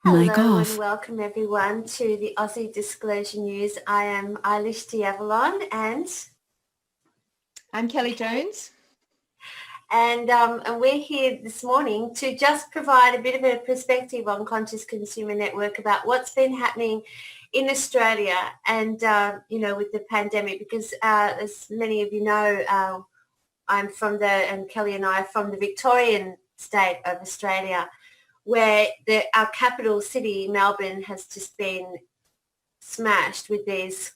Mic Hello and off. welcome everyone to the Aussie Disclosure News. I am Eilish and I'm Kelly Jones. and we're here this morning to just provide a bit of a perspective on Conscious Consumer Network about what's been happening in Australia and with the pandemic, because as many of you know, Kelly and I are from the Victorian state of Australia, where our capital city, Melbourne, has just been smashed with these,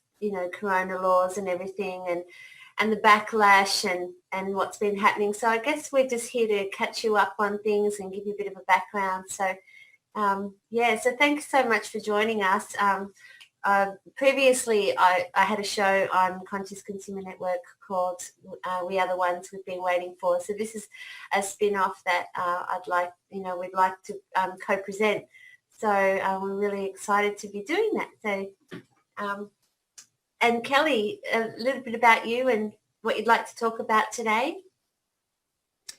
corona laws and everything and the backlash and what's been happening. So I guess we're just here to catch you up on things and give you a bit of a background. So, so thanks so much for joining us. Previously, I had a show on Conscious Consumer Network called We Are the Ones We've Been Waiting For. So this is a spin-off that we'd like to co-present. So we're really excited to be doing that. So, and Kelly, a little bit about you and what you'd like to talk about today.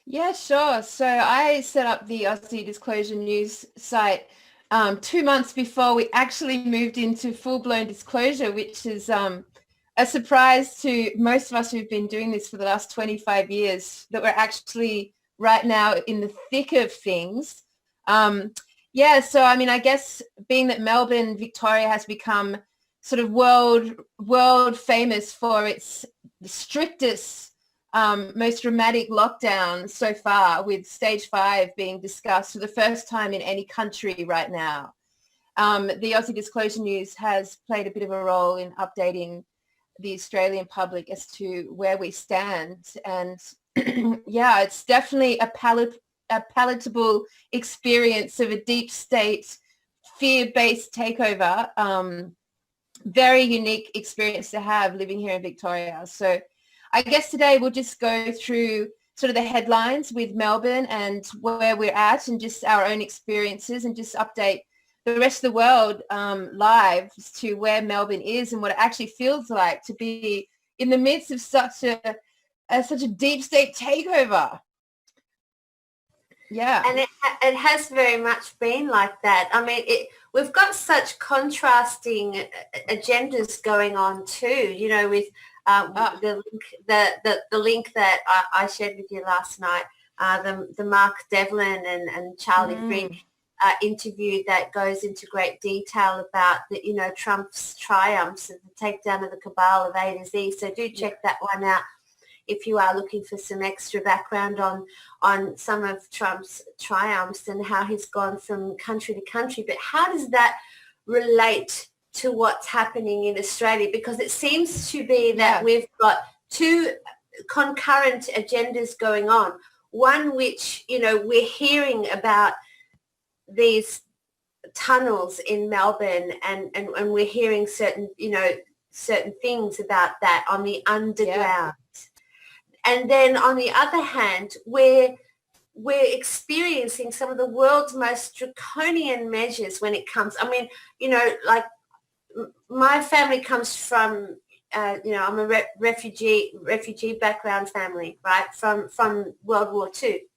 Yeah, sure. So I set up the Aussie Disclosure News site 2 months before we actually moved into full-blown disclosure, which is a surprise to most of us who've been doing this for the last 25 years, that we're actually right now in the thick of things. So I mean, I guess being that Melbourne, Victoria has become sort of world famous for its strictest, most dramatic lockdown so far, with stage 5 being discussed for the first time in any country right now. The Aussie Disclosure News has played a bit of a role in updating the Australian public as to where we stand. And it's definitely a palatable experience of a deep state, fear-based takeover. Very unique experience to have living here in Victoria. So I guess today we'll just go through sort of the headlines with Melbourne and where we're at and just our own experiences, and just update the rest of the world live as to where Melbourne is and what it actually feels like to be in the midst of such a deep state takeover. Yeah. And it has very much been like that. I mean, we've got such contrasting agendas going on too, with the link that I shared with you last night, the Mark Devlin and Charlie Frick interview that goes into great detail about Trump's triumphs and the takedown of the cabal of A to Z. So do check that one out if you are looking for some extra background on some of Trump's triumphs and how he's gone from country to country. But how does that relate to what's happening in Australia? Because it seems to be that we've got two concurrent agendas going on. One which, we're hearing about these tunnels in Melbourne and we're hearing certain things about that on the underground. And then on the other hand, we're experiencing some of the world's most draconian measures when it comes. I mean, like my family comes from, I'm a refugee background family, right, from World War II.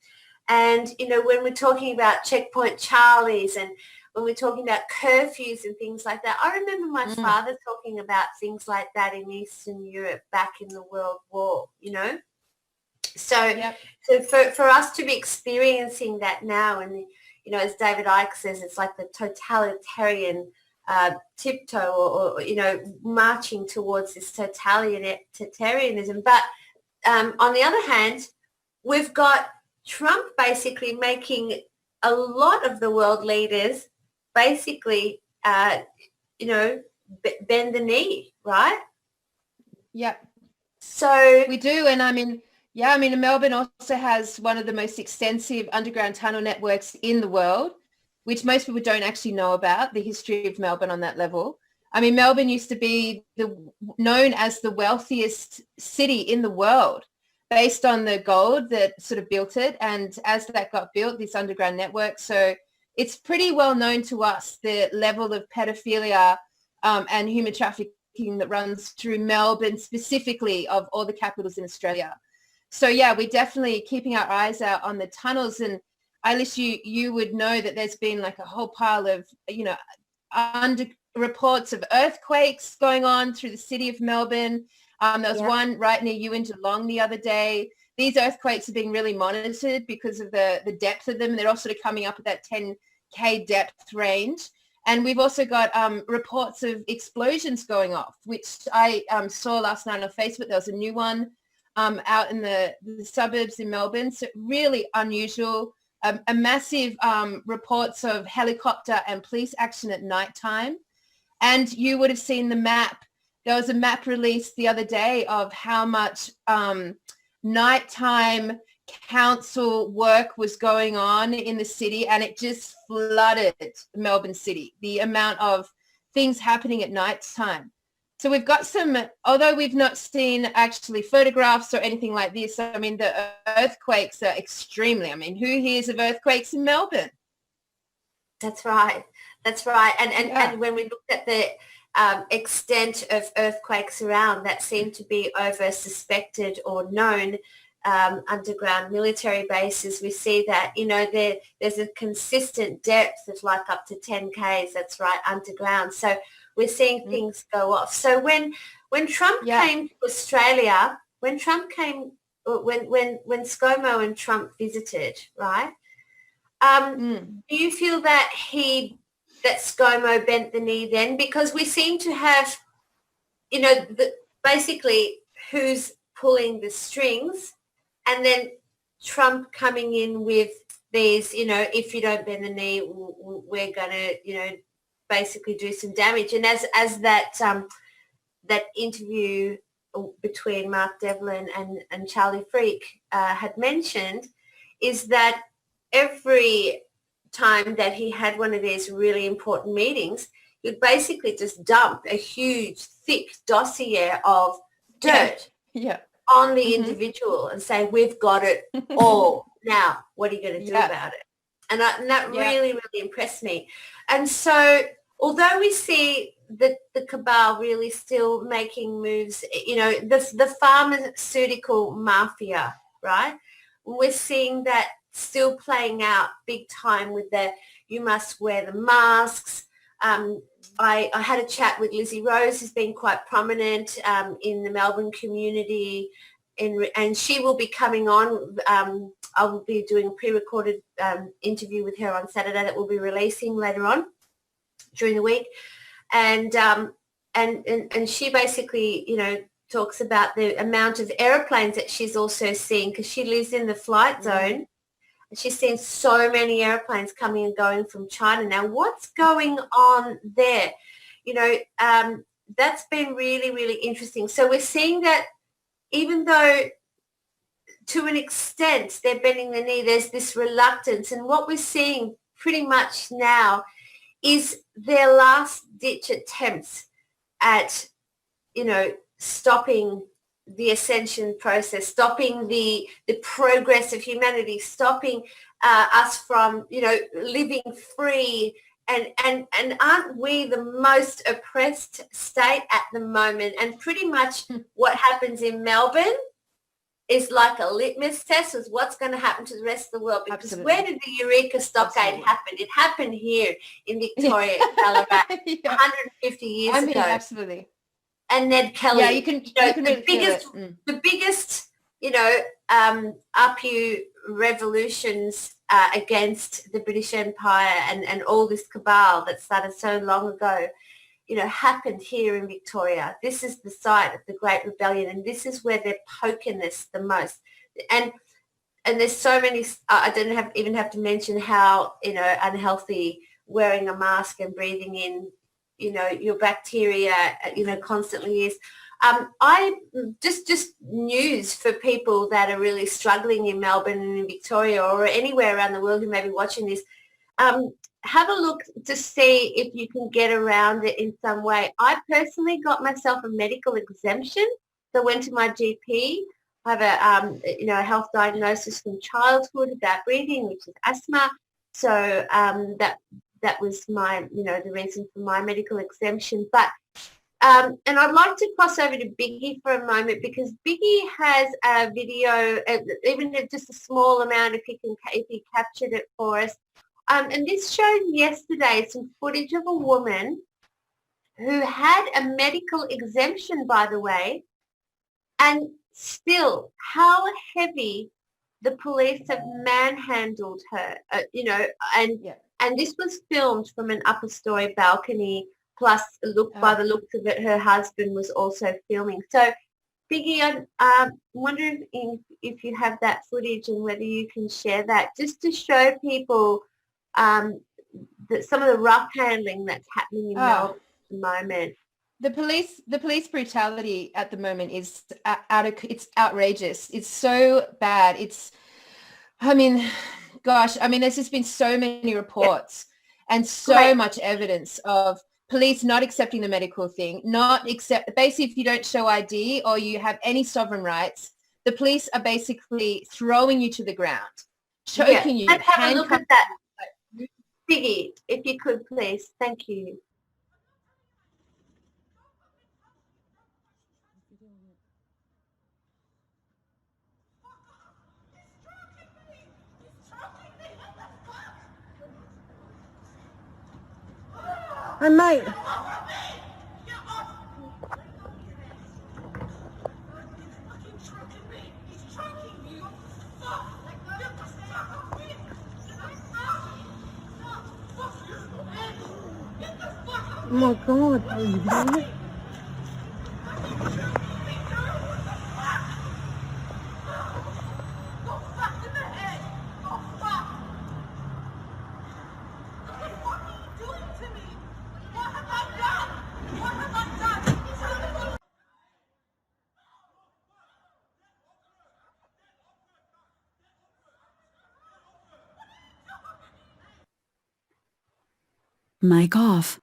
And, when we're talking about Checkpoint Charlies and when we're talking about curfews and things like that, I remember my father talking about things like that in Eastern Europe back in the World War, So, so for us to be experiencing that now, and, as David Icke says, it's like the totalitarian tiptoe or marching towards this totalitarianism. But on the other hand, we've got Trump basically making a lot of the world leaders basically, bend the knee, right? Yeah. So we do. And I mean, Melbourne also has one of the most extensive underground tunnel networks in the world, which most people don't actually know about, the history of Melbourne on that level. I mean, Melbourne used to be known as the wealthiest city in the world based on the gold that sort of built it. And as that got built, this underground network, so it's pretty well known to us, the level of pedophilia and human trafficking that runs through Melbourne, specifically of all the capitals in Australia. So we're definitely keeping our eyes out on the tunnels. And Eilish, you would know that there's been like a whole pile of, under reports of earthquakes going on through the city of Melbourne. There was one right near you in Geelong the other day. These earthquakes are being really monitored because of the depth of them. They're all sort of coming up at that 10K depth range. And we've also got reports of explosions going off, which I saw last night on Facebook. There was a new one out in the suburbs in Melbourne. So really unusual. A massive reports of helicopter and police action at nighttime. And you would have seen the map. There was a map released the other day of how much nighttime council work was going on in the city, and it just flooded Melbourne City, the amount of things happening at nighttime. So we've got some, although we've not seen actually photographs or anything like this, I mean, the earthquakes are extremely, who hears of earthquakes in Melbourne? That's right. And when we looked at the extent of earthquakes around that seem to be over suspected or known underground military bases, we see that, there's a consistent depth of like up to 10 Ks, that's right, underground. So we're seeing things go off. So when Trump came to Australia, when ScoMo and Trump visited, right, do you feel that ScoMo bent the knee then? Because we seem to have, basically who's pulling the strings, and then Trump coming in with these, if you don't bend the knee, we're going to, basically do some damage. And as that interview between Mark Devlin and Charlie Freak had mentioned, is that every time that he had one of these really important meetings, he'd basically just dump a huge, thick dossier of dirt on the individual and say, we've got it all. Now, what are you going to do about it? And that really, really impressed me. And so although we see the cabal really still making moves, the pharmaceutical mafia, right? We're seeing that still playing out big time with you must wear the masks. I had a chat with Lizzie Rose, who's been quite prominent in the Melbourne community, and she will be coming on. I will be doing a pre-recorded interview with her on Saturday that we'll be releasing later on during the week, and she basically, talks about the amount of aeroplanes that she's also seeing, because she lives in the flight zone. And she's seen so many airplanes coming and going from China. Now, what's going on there? That's been really, really interesting. So we're seeing that even though to an extent they're bending the knee, there's this reluctance. And what we're seeing pretty much now is their last-ditch attempts at, stopping the ascension process, stopping the progress of humanity, stopping us from, living free. And aren't we the most oppressed state at the moment? And pretty much what happens in Melbourne is like a litmus test of what's going to happen to the rest of the world. Because where did the Eureka Stockade happen? It happened here in Victoria, Ballarat, 150 years ago. Absolutely. And Ned Kelly, you can the biggest, UPU revolutions against the British Empire and all this cabal that started so long ago, happened here in Victoria. This is the site of the Great Rebellion, and this is where they're poking this the most. And there's so many. I don't even have to mention how unhealthy wearing a mask and breathing in your bacteria, constantly is. I just news for people that are really struggling in Melbourne and in Victoria or anywhere around the world who may be watching this. Have a look to see if you can get around it in some way. I personally got myself a medical exemption. So I went to my GP. I have a health diagnosis from childhood about breathing, which is asthma. So that was my, the reason for my medical exemption. But And I'd like to cross over to Biggie for a moment, because Biggie has a video, even if just a small amount, if he captured it for us. And this showed yesterday some footage of a woman who had a medical exemption, by the way, and still how heavy the police have manhandled her, and this was filmed from an upper story balcony. Plus, by the looks of it, her husband was also filming. So, Biggie, I'm wondering if you have that footage and whether you can share that, just to show people that some of the rough handling that's happening in Melbourne at the moment. The police brutality at the moment is it's outrageous. It's so bad. There's just been so many reports and so much evidence of police not accepting the medical thing, basically if you don't show ID or you have any sovereign rights, the police are basically throwing you to the ground, choking you. Let's have a look at that. Biggie, if you could please. Thank you. Hey, mate. Oh my God, are you doing it? Mic off.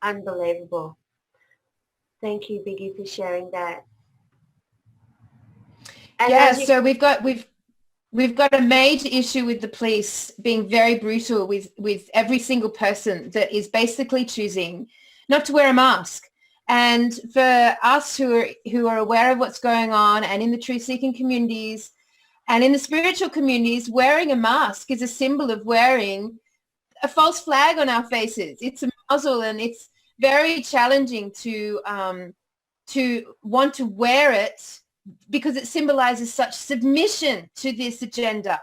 Unbelievable. Thank you, Biggie, for sharing that. And so we've got a major issue with the police being very brutal with every single person that is basically choosing not to wear a mask. And for us who are aware of what's going on, and in the truth-seeking communities and in the spiritual communities, wearing a mask is a symbol of wearing a false flag on our faces. It's a muzzle, and it's very challenging to want to wear it because it symbolizes such submission to this agenda.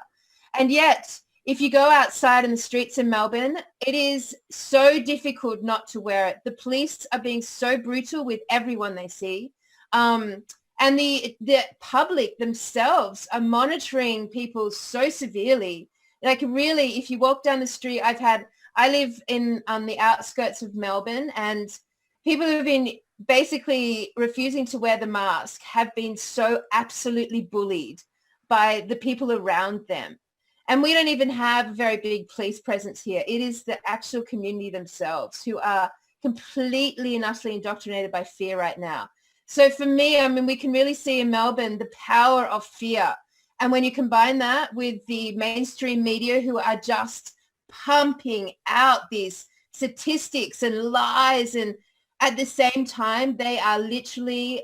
And yet, if you go outside in the streets in Melbourne, it is so difficult not to wear it. The police are being so brutal with everyone they see. And the public themselves are monitoring people so severely. Like, really, if you walk down the street, I live on the outskirts of Melbourne, and people who have been basically refusing to wear the mask have been so absolutely bullied by the people around them. And we don't even have a very big police presence here. It is the actual community themselves who are completely and utterly indoctrinated by fear right now. So for me, we can really see in Melbourne the power of fear. And when you combine that with the mainstream media who are just pumping out these statistics and lies, and at the same time, they are literally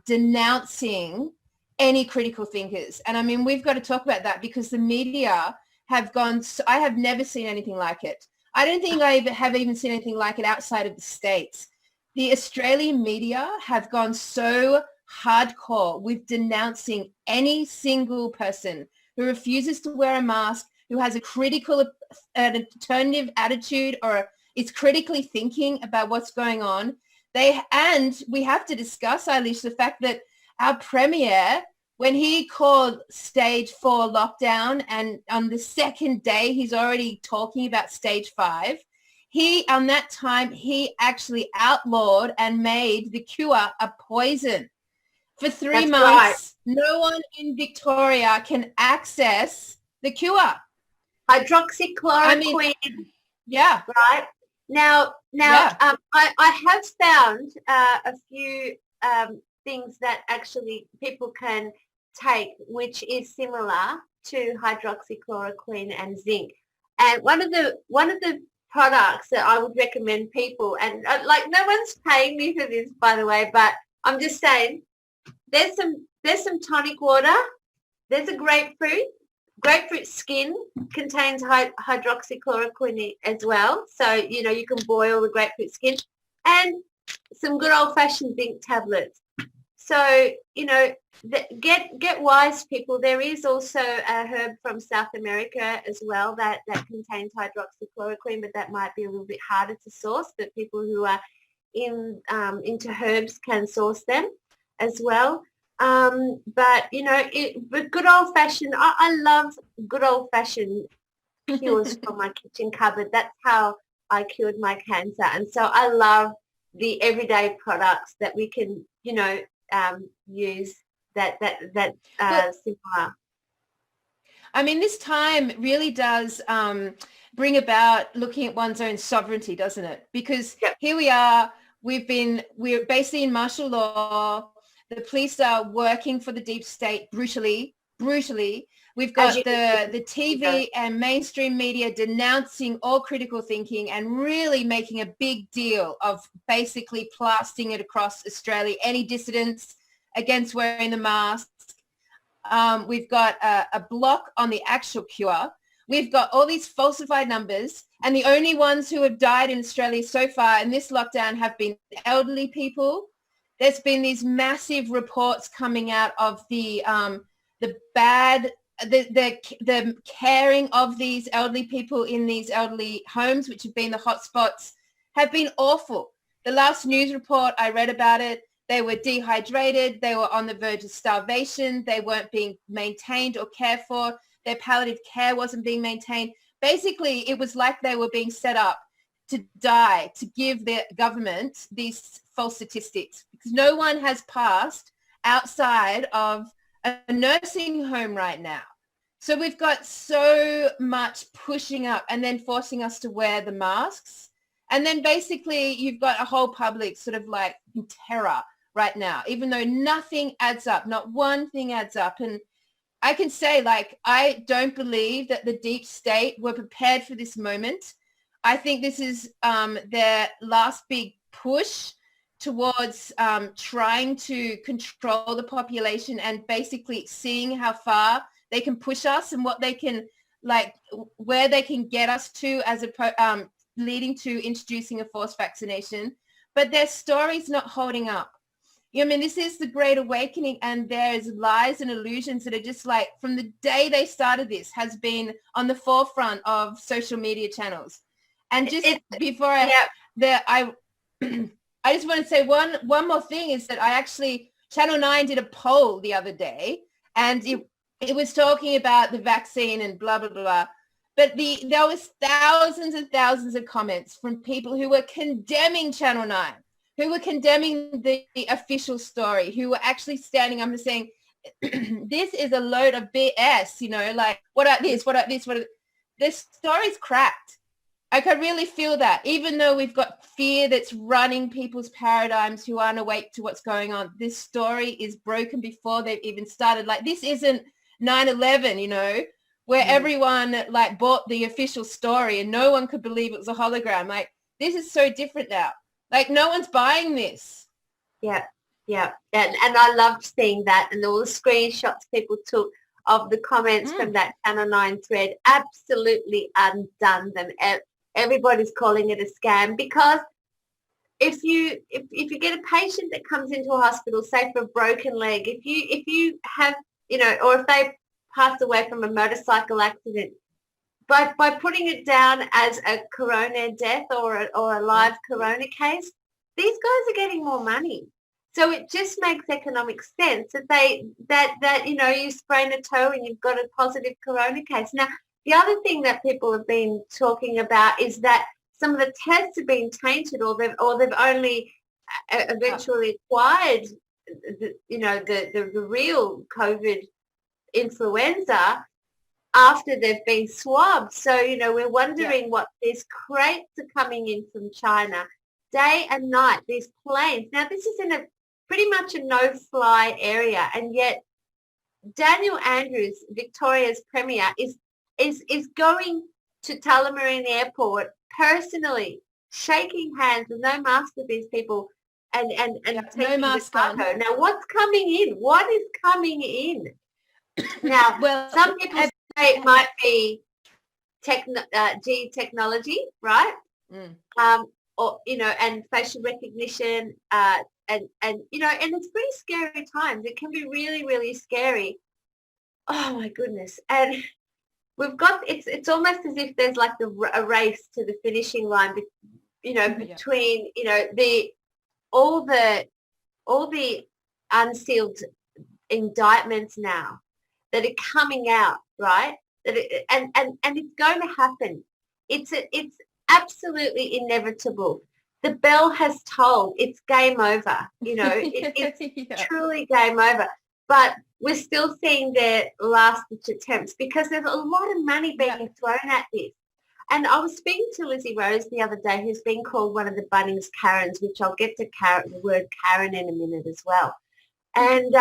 denouncing any critical thinkers. And we've got to talk about that, because the media have gone, I have never seen anything like it. I don't think I have even seen anything like it outside of the States. The Australian media have gone so hardcore with denouncing any single person who refuses to wear a mask, who has a critical, an alternative attitude, or is critically thinking about what's going on. And we have to discuss, Eilish, the fact that our premier, when he called stage 4 lockdown, and on the second day he's already talking about stage 5, on that time he actually outlawed and made the cure a poison. For 3 months, no one in Victoria can access the cure. Hydroxychloroquine. Yeah. Right. Now, I have found a few things that actually people can take, which is similar to hydroxychloroquine and zinc. And one of the products that I would recommend people, and like no one's paying me for this, by the way, but I'm just saying there's some tonic water, there's a grapefruit skin contains hydroxychloroquine as well, so you can boil the grapefruit skin, and some good old-fashioned zinc tablets. So get wise, people. There is also a herb from South America as well that contains hydroxychloroquine, but that might be a little bit harder to source, but people who are into herbs can source them as well. But good old-fashioned, I love good old-fashioned cures from my kitchen cupboard. That's how I cured my cancer, and so I love the everyday products that we can use that similar. I mean, this time really does bring about looking at one's own sovereignty, doesn't it? Because here we are, we're basically in martial law. The police are working for the deep state brutally. We've got the TV and mainstream media denouncing all critical thinking and really making a big deal of basically plastering it across Australia, any dissidents against wearing the mask. We've got a block on the actual cure. We've got all these falsified numbers, and the only ones who have died in Australia so far in this lockdown have been elderly people. There's been these massive reports coming out of the caring of these elderly people in these elderly homes, which have been the hotspots, have been awful. The last news report, I read about it. They were dehydrated. They were on the verge of starvation. They weren't being maintained or cared for. Their palliative care wasn't being maintained. Basically, it was like they were being set up to die, to give the government these false statistics, because no one has passed outside of a nursing home right now. So we've got so much pushing up and then forcing us to wear the masks. And then basically you've got a whole public sort of like in terror right now, even though nothing adds up, not one thing adds up. And I can say, like, I don't believe that the deep state were prepared for this moment. I think this is their last big push towards trying to control the population and basically seeing how far they can push us and what they can, like, where they can get us to as a leading to introducing a forced vaccination. But their story's not holding up. I mean, this is the Great Awakening, and there's lies and illusions that are just like, from the day they started this, has been on the forefront of social media channels. And just before I just want to say one more thing is that Channel 9 did a poll the other day, and it was talking about the vaccine and blah, blah, blah. But there was thousands and thousands of comments from people who were condemning Channel 9, who were condemning the official story, who were actually standing up and saying, this is a load of BS, like, what about this? This story's cracked. I could really feel that, even though we've got fear that's running people's paradigms who aren't awake to what's going on. This story is broken before they've even started. Like, this isn't 9/11, where everyone like bought the official story and no one could believe it was a hologram. Like, this is so different now. Like, no one's buying this. Yeah. And I loved seeing that, and all the screenshots people took of the comments from that Channel 9 thread absolutely undone them. Everybody's calling it a scam, because if you get a patient that comes into a hospital, say for a broken leg, if you have, or if they pass away from a motorcycle accident, by putting it down as a corona death or a live corona case, these guys are getting more money. So it just makes economic sense that you sprain a toe and you've got a positive corona case. Now, the other thing that people have been talking about is that some of the tests have been tainted, or they've only eventually acquired the real COVID influenza after they've been swabbed. So, we're wondering what these crates are coming in from China day and night, these planes. Now, this is in pretty much a no-fly area, and yet Daniel Andrews, Victoria's Premier, is going to Tullamarine Airport personally shaking hands with no mask with these people and no taking mask the photo. Now, what's coming in? What is coming in? Now, Well, some people say it might be technology, right? Or, you know, and facial recognition, and you know, and it's pretty scary times. It can be really, really scary. Oh my goodness. And we've got, it's almost as if there's like a race to the finishing line, you know, between, you know, all the unsealed indictments now that are coming out, right? That and it's going to happen. It's absolutely inevitable. The bell has tolled. It's game over. You know, it's truly game over. But we're still seeing their last-ditch attempts because there's a lot of money being thrown at this. And I was speaking to Lizzie Rose the other day, who's been called one of the Bunnings Karens, which I'll get to the word Karen in a minute as well. And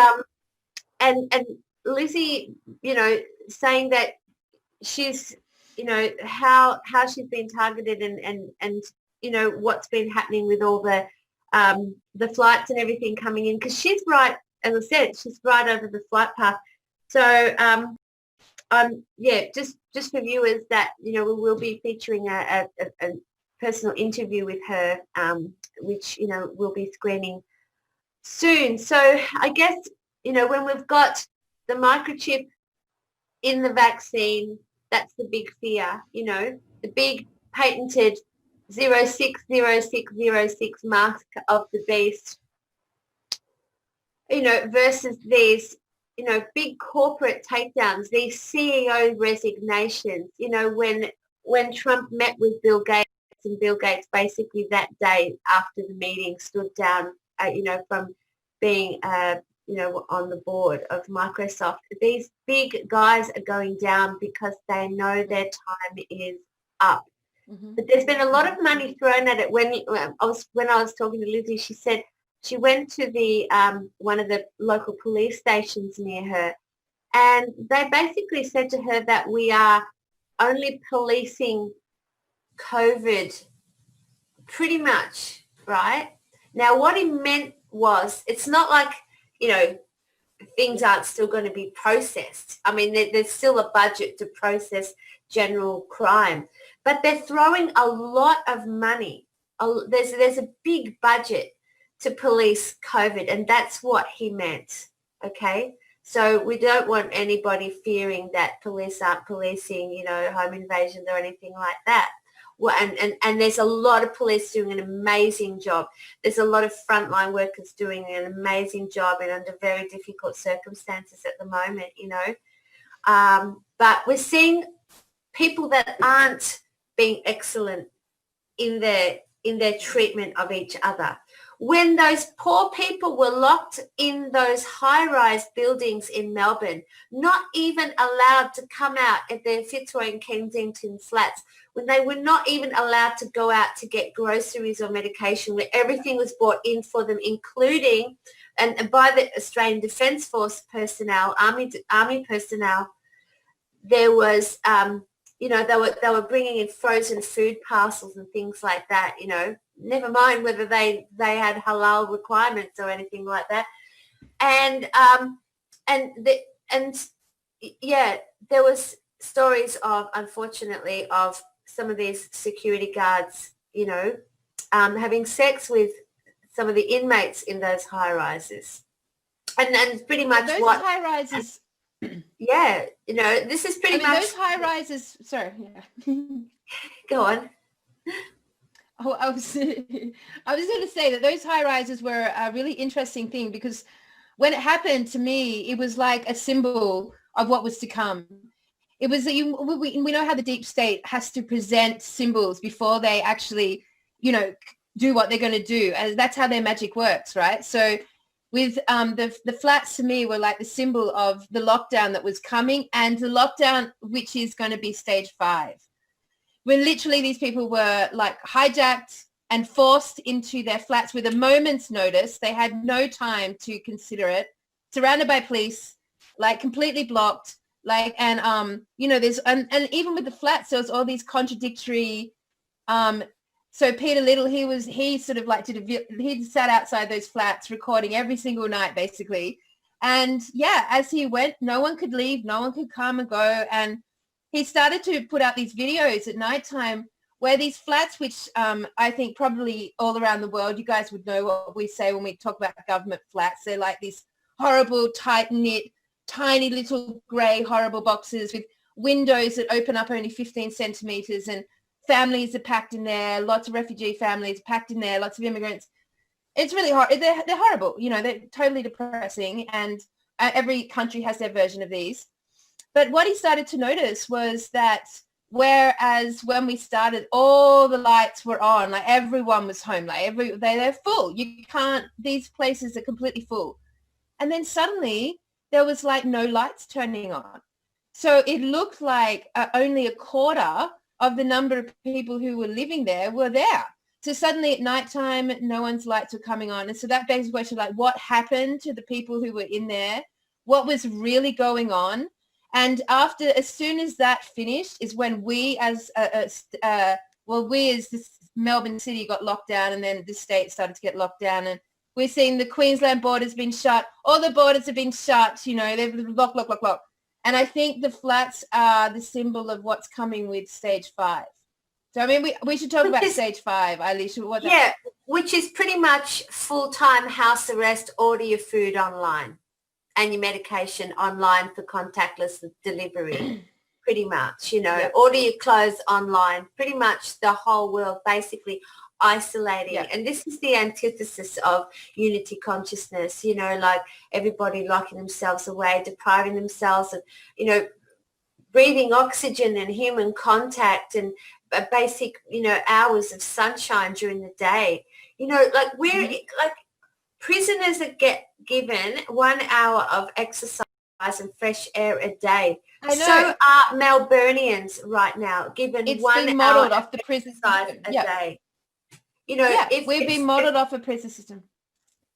Lizzie, you know, saying that she's, you know, how she's been targeted and you know, what's been happening with all the flights and everything coming in, because she's right, as I said, she's right over the flight path. So yeah, just for viewers that, you know, we will be featuring a personal interview with her, which, you know, we'll be screening soon. So I guess, you know, when we've got the microchip in the vaccine, that's the big fear, you know, the big patented 060606 mask of the beast, you know, versus these, you know, big corporate takedowns, these CEO resignations, you know, when Trump met with Bill Gates, and Bill Gates basically that day after the meeting stood down, you know, from being, you know, on the board of Microsoft. These big guys are going down because they know their time is up. But there's been a lot of money thrown at it. When I was talking to Lizzie, she said she went to the one of the local police stations near her, and they basically said to her that we are only policing COVID pretty much, right? Now, what he meant was, it's not like, you know, things aren't still going to be processed. I mean, there's still a budget to process general crime, but they're throwing a lot of money. There's a big budget to police COVID, and that's what he meant, okay? So we don't want anybody fearing that police aren't policing, you know, home invasions or anything like that. Well, and there's a lot of police doing an amazing job. There's a lot of frontline workers doing an amazing job and under very difficult circumstances at the moment, you know. But we're seeing people that aren't being excellent in their treatment of each other. When those poor people were locked in those high-rise buildings in Melbourne, not even allowed to come out at their Fitzroy and Kensington flats, when they were not even allowed to go out to get groceries or medication, where everything was brought in for them, including and by the Australian Defence Force personnel, army personnel. There was, you know, they were bringing in frozen food parcels and things like that, you know, never mind whether they had halal requirements or anything like that. And yeah, there was stories of, unfortunately, of some of these security guards, you know, having sex with some of the inmates in those high rises. And pretty much those what high rises. Yeah, you know, this is pretty much those high rises. Sorry, yeah. Go on. Oh, I was going to say that those high rises were a really interesting thing, because when it happened to me, it was like a symbol of what was to come. It was that we know how the deep state has to present symbols before they actually, you know, do what they're going to do, and that's how their magic works, right? So with the flats, to me, were like the symbol of the lockdown that was coming, and the lockdown which is going to be stage 5. When literally these people were like hijacked and forced into their flats with a moment's notice. They had no time to consider it, surrounded by police, like completely blocked, like, and you know, there's and even with the flats, there was all these contradictory So Peter Little, he sort of like he sat outside those flats recording every single night, basically. And yeah, as he went, no one could leave, no one could come and go. And he started to put out these videos at nighttime where these flats, which I think probably all around the world, you guys would know what we say when we talk about government flats. They're like these horrible, tight-knit, tiny little grey, horrible boxes with windows that open up only 15 centimetres, and families are packed in there, lots of refugee families packed in there, lots of immigrants. It's really hard. They're horrible. You know, they're totally depressing, and every country has their version of these. But what he started to notice was that whereas when we started, all the lights were on, like everyone was home, like they're full. You can't, these places are completely full. And then suddenly there was like no lights turning on. So it looked like only a quarter of the number of people who were living there were there. So suddenly at nighttime, no one's lights were coming on. And so that begs the question, like, what happened to the people who were in there? What was really going on? And as soon as that finished is when we as this Melbourne City got locked down, and then the state started to get locked down, and we're seeing the Queensland borders been shut. All the borders have been shut, you know, they've lock. And I think the flats are the symbol of what's coming with stage 5. So, I mean, we should talk about stage 5, Eilish. Which is pretty much full-time house arrest, order your food online and your medication online for contactless delivery, pretty much, you know, order your clothes online, pretty much the whole world basically isolating. And this is the antithesis of unity consciousness, you know, like everybody locking themselves away, depriving themselves of, you know, breathing oxygen and human contact and a basic, you know, hours of sunshine during the day. You know, like like prisoners that get given 1 hour of exercise and fresh air a day. I know. So are Melburnians right now given it's 1 been hour modeled off the prison system. a day. You know, we've been modeled off a prison system.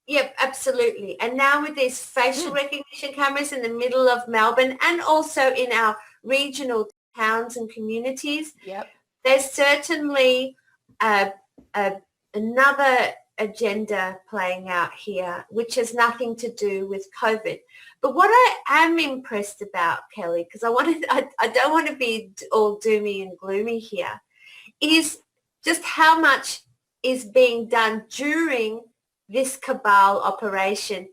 Yep, absolutely. And now with these facial recognition cameras in the middle of Melbourne and also in our regional towns and communities, there's certainly another agenda playing out here, which has nothing to do with COVID. But what I am impressed about, Kelly, because I don't want to be all doomy and gloomy here, is just how much is being done during this cabal operation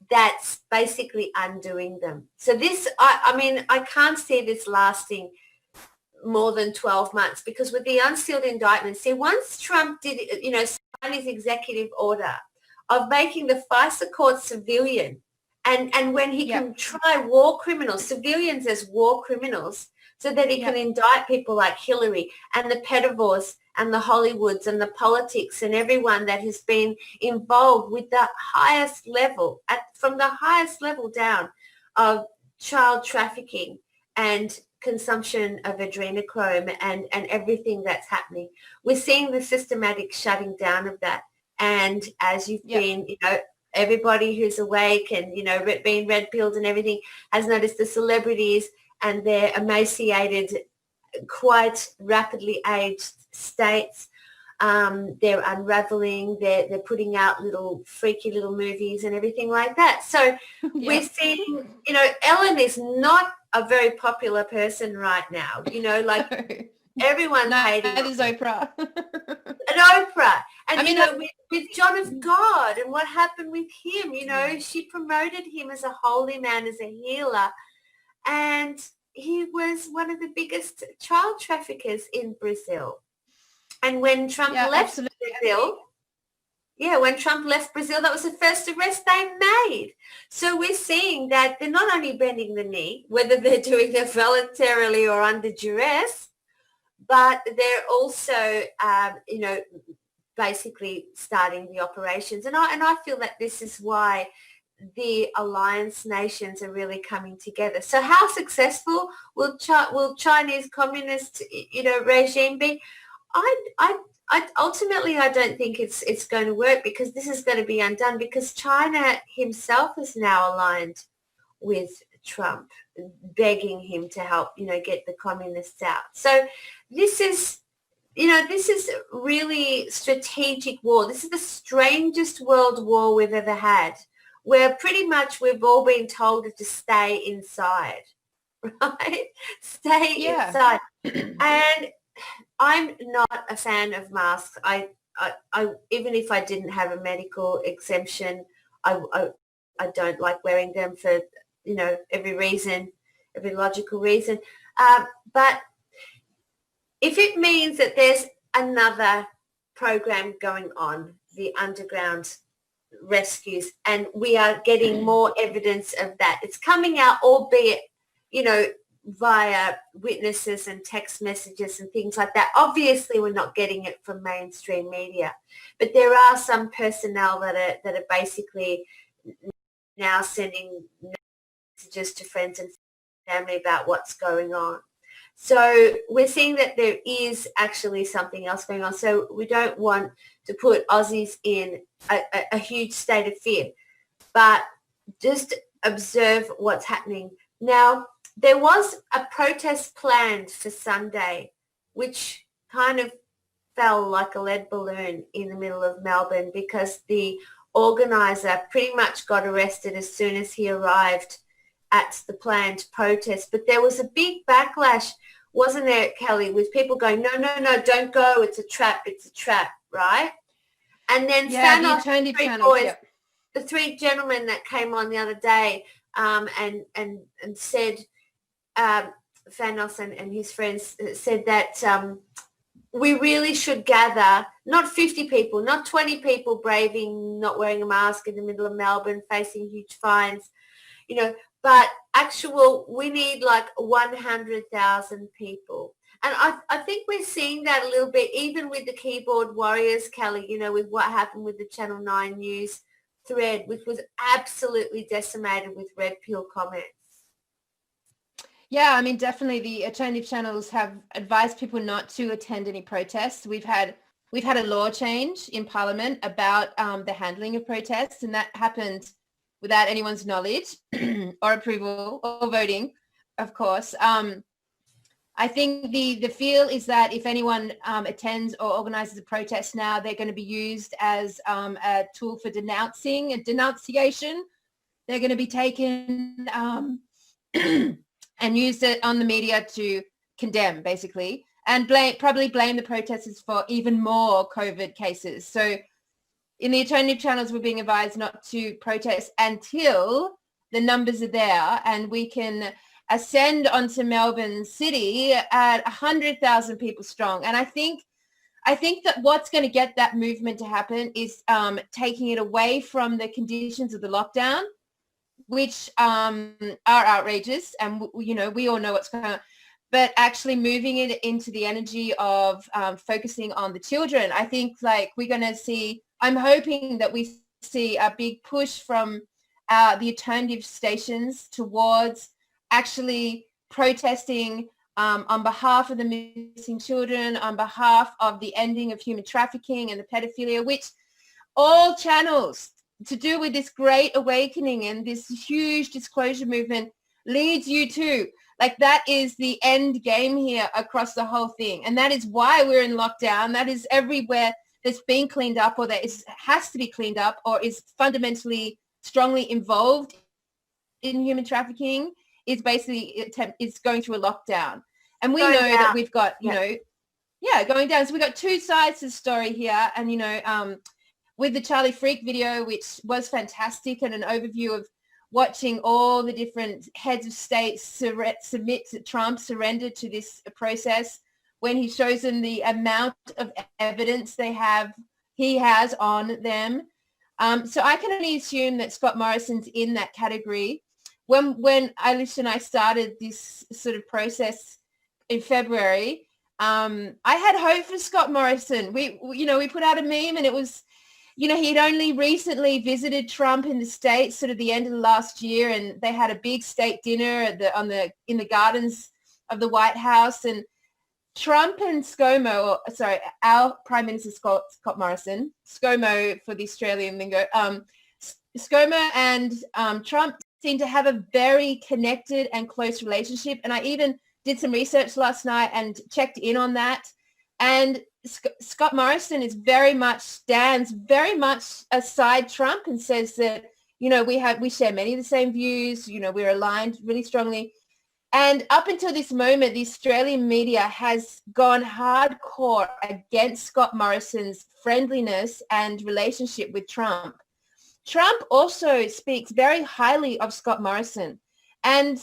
that's basically undoing them. So this, I mean, I can't see this lasting more than 12 months, because with the unsealed indictment, see, once Trump did, you know, sign his executive order of making the FISA court civilian, and when he can try war criminals, civilians as war criminals, so that he can indict people like Hillary and the pedivores and the Hollywoods and the politics and everyone that has been involved with the highest level, from the highest level down, of child trafficking and consumption of adrenochrome and everything that's happening. We're seeing the systematic shutting down of that. And as you've been, you know, everybody who's awake and, you know, being red-pilled and everything has noticed the celebrities and their emaciated, quite rapidly aged states. They're unraveling, they're putting out little freaky little movies and everything like that. So we're seeing, you know, Ellen is not a very popular person right now, you know, like everyone's hating. That is Oprah. And Oprah. And, I mean, you know, with John of God and what happened with him, you know, she promoted him as a holy man, as a healer. And he was one of the biggest child traffickers in Brazil. And when Trump left Brazil, when Trump left Brazil, that was the first arrest they made. So we're seeing that they're not only bending the knee, whether they're doing it voluntarily or under duress, but they're also, you know, basically starting the operations. And I feel that this is why the alliance nations are really coming together. So how successful will Chinese communist, you know, regime be? I ultimately, I don't think it's going to work, because this is going to be undone, because China himself is now aligned with Trump, begging him to help, you know, get the communists out. So this is you know, this is really strategic war. This is the strangest world war we've ever had, where pretty much we've all been told to stay inside, right? Stay inside. And I'm not a fan of masks. I even if I didn't have a medical exemption, I don't like wearing them for, you know, every logical reason. But if it means that there's another program going on, the underground rescues, and we are getting more evidence of that, it's coming out, albeit, you know, via witnesses and text messages and things like that. Obviously, we're not getting it from mainstream media, but there are some personnel that are basically now sending messages to friends and family about what's going on. So we're seeing that there is actually something else going on. So we don't want to put Aussies in a huge state of fear, but just observe what's happening. Now, there was a protest planned for Sunday, which kind of fell like a lead balloon in the middle of Melbourne because the organiser pretty much got arrested as soon as he arrived at the planned protest. But there was a big backlash, wasn't there, Kelly, with people going, no, don't go, it's a trap, right? And then Thanos, the three gentlemen that came on the other day and said, Thanos and his friends said that we really should gather, not 50 people, not 20 people braving not wearing a mask in the middle of Melbourne, facing huge fines, you know, but we need like 100,000 people. And I think we're seeing that a little bit, even with the keyboard warriors, Kelly, you know, with what happened with the Channel 9 News thread, which was absolutely decimated with red pill comments. Yeah, I mean, definitely the alternative channels have advised people not to attend any protests. We've had a law change in Parliament about the handling of protests, and that happened without anyone's knowledge or approval or voting, of course. I think the feel is that if anyone attends or organizes a protest now, they're going to be used as a tool for denouncing and denunciation. They're going to be taken and used it on the media to condemn, basically, and probably blame the protesters for even more COVID cases. So in the alternative channels, we're being advised not to protest until the numbers are there and we can ascend onto Melbourne City at 100,000 people strong. And I think that what's going to get that movement to happen is taking it away from the conditions of the lockdown, which are outrageous, and you know, we all know what's going on, but actually moving it into the energy of focusing on the children. I think like we're going to see, I'm hoping that we see a big push from the alternative stations towards actually protesting on behalf of the missing children, on behalf of the ending of human trafficking and the pedophilia, which all channels to do with this great awakening and this huge disclosure movement leads you to. Like, that is the end game here across the whole thing. And that is why we're in lockdown. That is everywhere that's being cleaned up or that has to be cleaned up or is fundamentally strongly involved in human trafficking is basically is going through a lockdown. And we know that we've got, you know, going down. So we've got two sides to the story here. And, you know, with the Charlie Freak video, which was fantastic, and an overview of watching all the different heads of state submit to Trump, surrender to this process, when he shows them the amount of evidence he has on them. So I can only assume that Scott Morrison's in that category. When Eilish and I started this sort of process in February, I had hope for Scott Morrison. We put out a meme, and it was, you know, he'd only recently visited Trump in the States sort of the end of the last year, and they had a big state dinner in the gardens of the White House. And Trump and our Prime Minister Scott Morrison, ScoMo for the Australian lingo, ScoMo and Trump seem to have a very connected and close relationship. And I even did some research last night and checked in on that. And Scott Morrison stands very much aside Trump and says that, we share many of the same views, we're aligned really strongly. And up until this moment, the Australian media has gone hardcore against Scott Morrison's friendliness and relationship with Trump. Trump also speaks very highly of Scott Morrison, and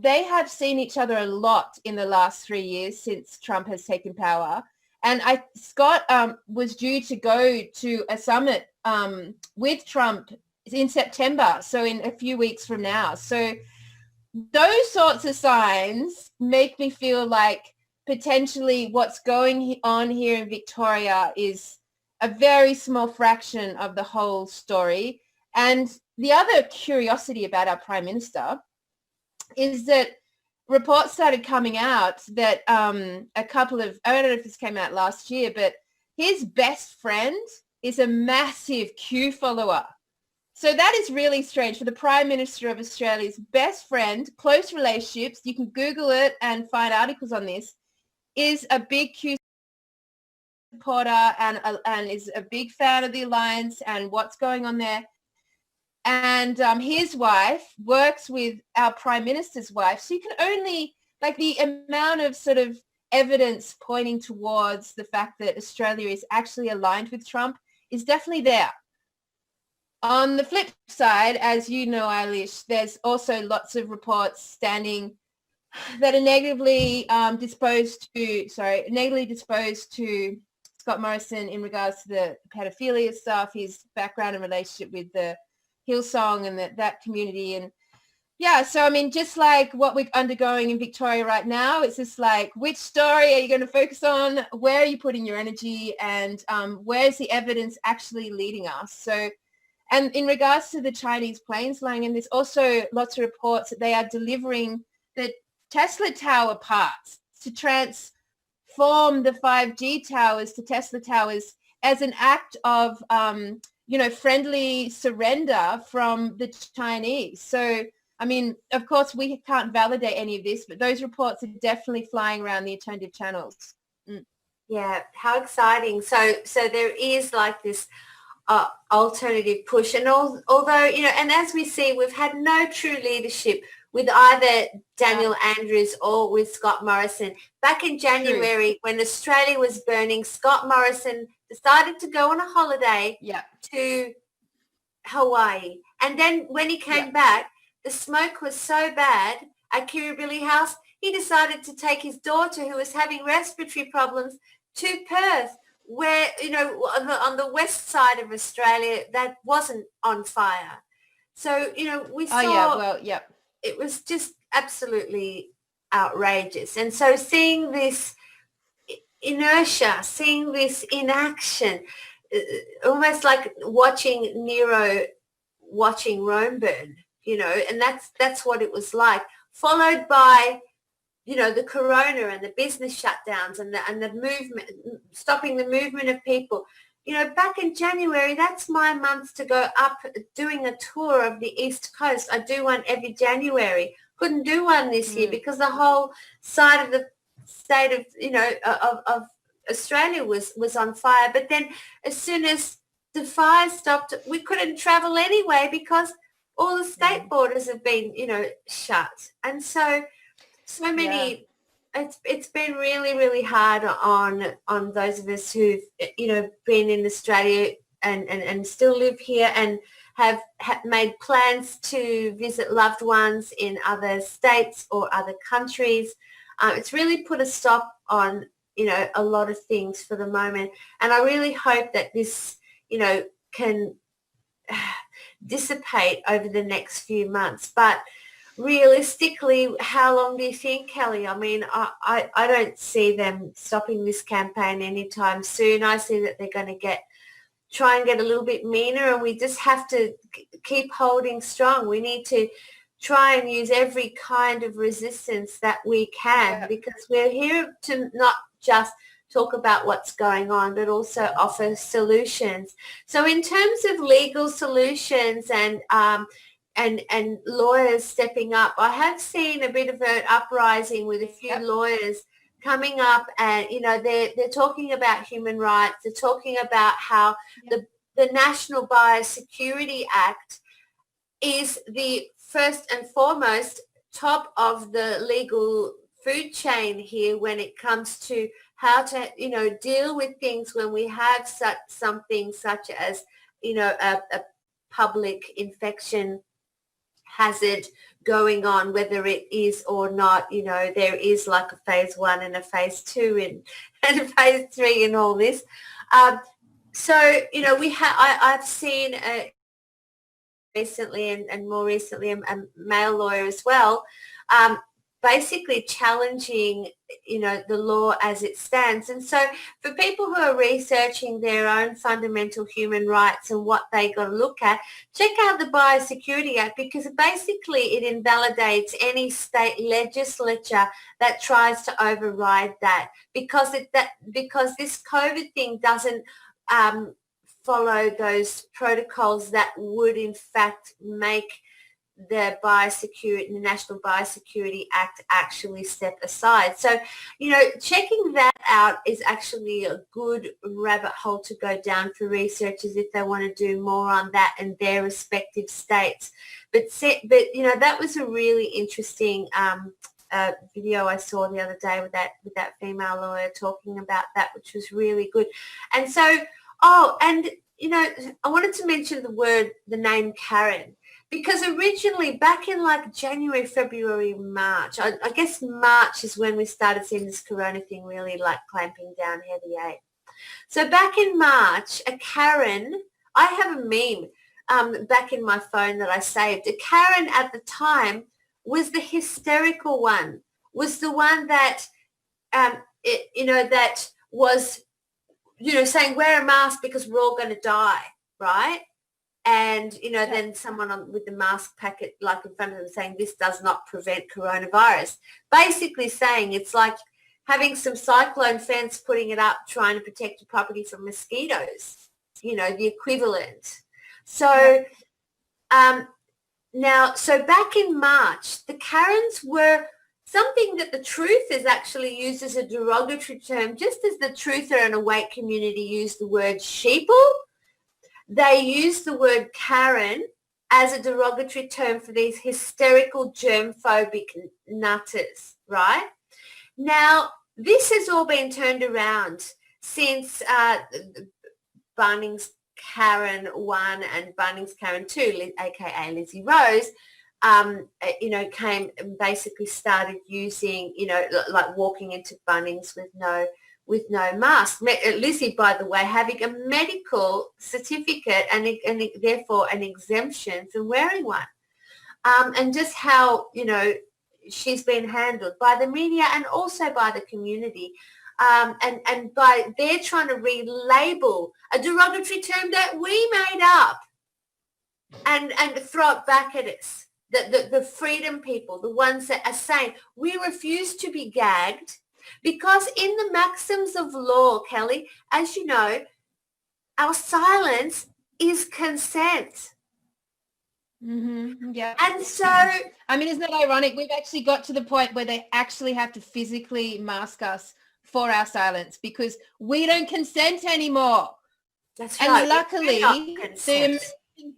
they have seen each other a lot in the last 3 years since Trump has taken power. And Scott was due to go to a summit with Trump in September, so in a few weeks from now. So those sorts of signs make me feel like potentially what's going on here in Victoria is a very small fraction of the whole story. And the other curiosity about our Prime Minister is that reports started coming out that I don't know if this came out last year, but his best friend is a massive Q follower. So that is really strange for the Prime Minister of Australia's best friend, close relationships, you can Google it and find articles on this, is a big Q supporter and is a big fan of the alliance and what's going on there. And his wife works with our Prime Minister's wife. So you can only, the amount of sort of evidence pointing towards the fact that Australia is actually aligned with Trump is definitely there. On the flip side, as you know, Eilish, there's also lots of reports that are negatively disposed to Scott Morrison in regards to the pedophilia stuff, his background and relationship with the Hillsong and that community. And yeah, so I mean, just like what we're undergoing in Victoria right now, it's just like, which story are you going to focus on? Where are you putting your energy? And where's the evidence actually leading us? So, and in regards to the Chinese planes flying in, there's also lots of reports that they are delivering the Tesla tower parts to transform the 5G towers to Tesla towers as an act of, friendly surrender from the Chinese. So, I mean, of course, we can't validate any of this, but those reports are definitely flying around the alternative channels. Yeah, how exciting. So there is like this alternative push. And although, and as we see, we've had no true leadership with either Daniel Andrews or with Scott Morrison. Back in January, when Australia was burning, Scott Morrison decided to go on a holiday to Hawaii. And then when he came back, the smoke was so bad at Kirribilli House, he decided to take his daughter, who was having respiratory problems, to Perth, where, on the west side of Australia, that wasn't on fire. So, we saw... It was just absolutely outrageous. And so seeing this inertia, seeing this inaction, almost like watching Nero watching Rome burn, and that's what it was like, followed by, the corona and the business shutdowns and the movement, stopping the movement of people. Back in January, that's my month to go up doing a tour of the East Coast. I do one every January. Couldn't do one this year because the whole side of the state of, of Australia was on fire. But then as soon as the fire stopped, we couldn't travel anyway because all the state borders have been, shut. And so many... It's been really, really hard on those of us who've, been in Australia and still live here and have made plans to visit loved ones in other states or other countries. It's really put a stop on, a lot of things for the moment. And I really hope that this, can dissipate over the next few months. But realistically, how long do you think, Kelly? I mean, I don't see them stopping this campaign anytime soon. I see that they're going to try and get a little bit meaner, and we just have to keep holding strong. We need to try and use every kind of resistance that we can because we're here to not just talk about what's going on, but also offer solutions. So in terms of legal solutions and lawyers stepping up, I have seen a bit of an uprising with a few lawyers coming up, and they're talking about human rights. They're talking about how the National Biosecurity Act is the first and foremost top of the legal food chain here when it comes to how to deal with things when we have something such as a public infection hazard going on, whether it is or not. There is like a phase 1 and a phase 2 and a phase 3 in all this. So I've seen recently and more recently a male lawyer as well, basically challenging the law as it stands. And so for people who are researching their own fundamental human rights and what they got to look at, check out the Biosecurity Act, because basically it invalidates any state legislature that tries to override that, because this COVID thing doesn't follow those protocols that would in fact make the National Biosecurity Act actually step aside. So, checking that out is actually a good rabbit hole to go down for researchers if they want to do more on that in their respective states. But that was a really interesting video I saw the other day with that female lawyer talking about that, which was really good. And so, I wanted to mention the name Karen, because originally back in like January, February, March, I guess March is when we started seeing this corona thing really like clamping down heavy. So back in March, a Karen, I have a meme back in my phone that I saved. A Karen at the time was the hysterical one, was the one that, that was, saying wear a mask because we're all going to die, right? And, then someone with the mask packet like in front of them saying this does not prevent coronavirus. Basically saying it's like having some cyclone fence, putting it up, trying to protect your property from mosquitoes, the equivalent. So so back in March, the Karens were something that the truthers actually used as a derogatory term, just as the truther and awake community used the word sheeple. They use the word Karen as a derogatory term for these hysterical germphobic nutters, right? Now, this has all been turned around since Bunnings Karen 1 and Bunnings Karen 2, aka Lizzie Rose, came and basically started using, like walking into Bunnings with no mask. Lizzie, by the way, having a medical certificate and therefore an exemption from wearing one. And just how, she's been handled by the media and also by the community. And by they're trying to relabel a derogatory term that we made up and throw it back at us. The freedom people, the ones that are saying we refuse to be gagged, because in the maxims of law, Kelly, as you know, our silence is consent. Mm-hmm. Yeah. And so, I mean, isn't that ironic? We've actually got to the point where they actually have to physically mask us for our silence because we don't consent anymore. That's and right. luckily, the amazing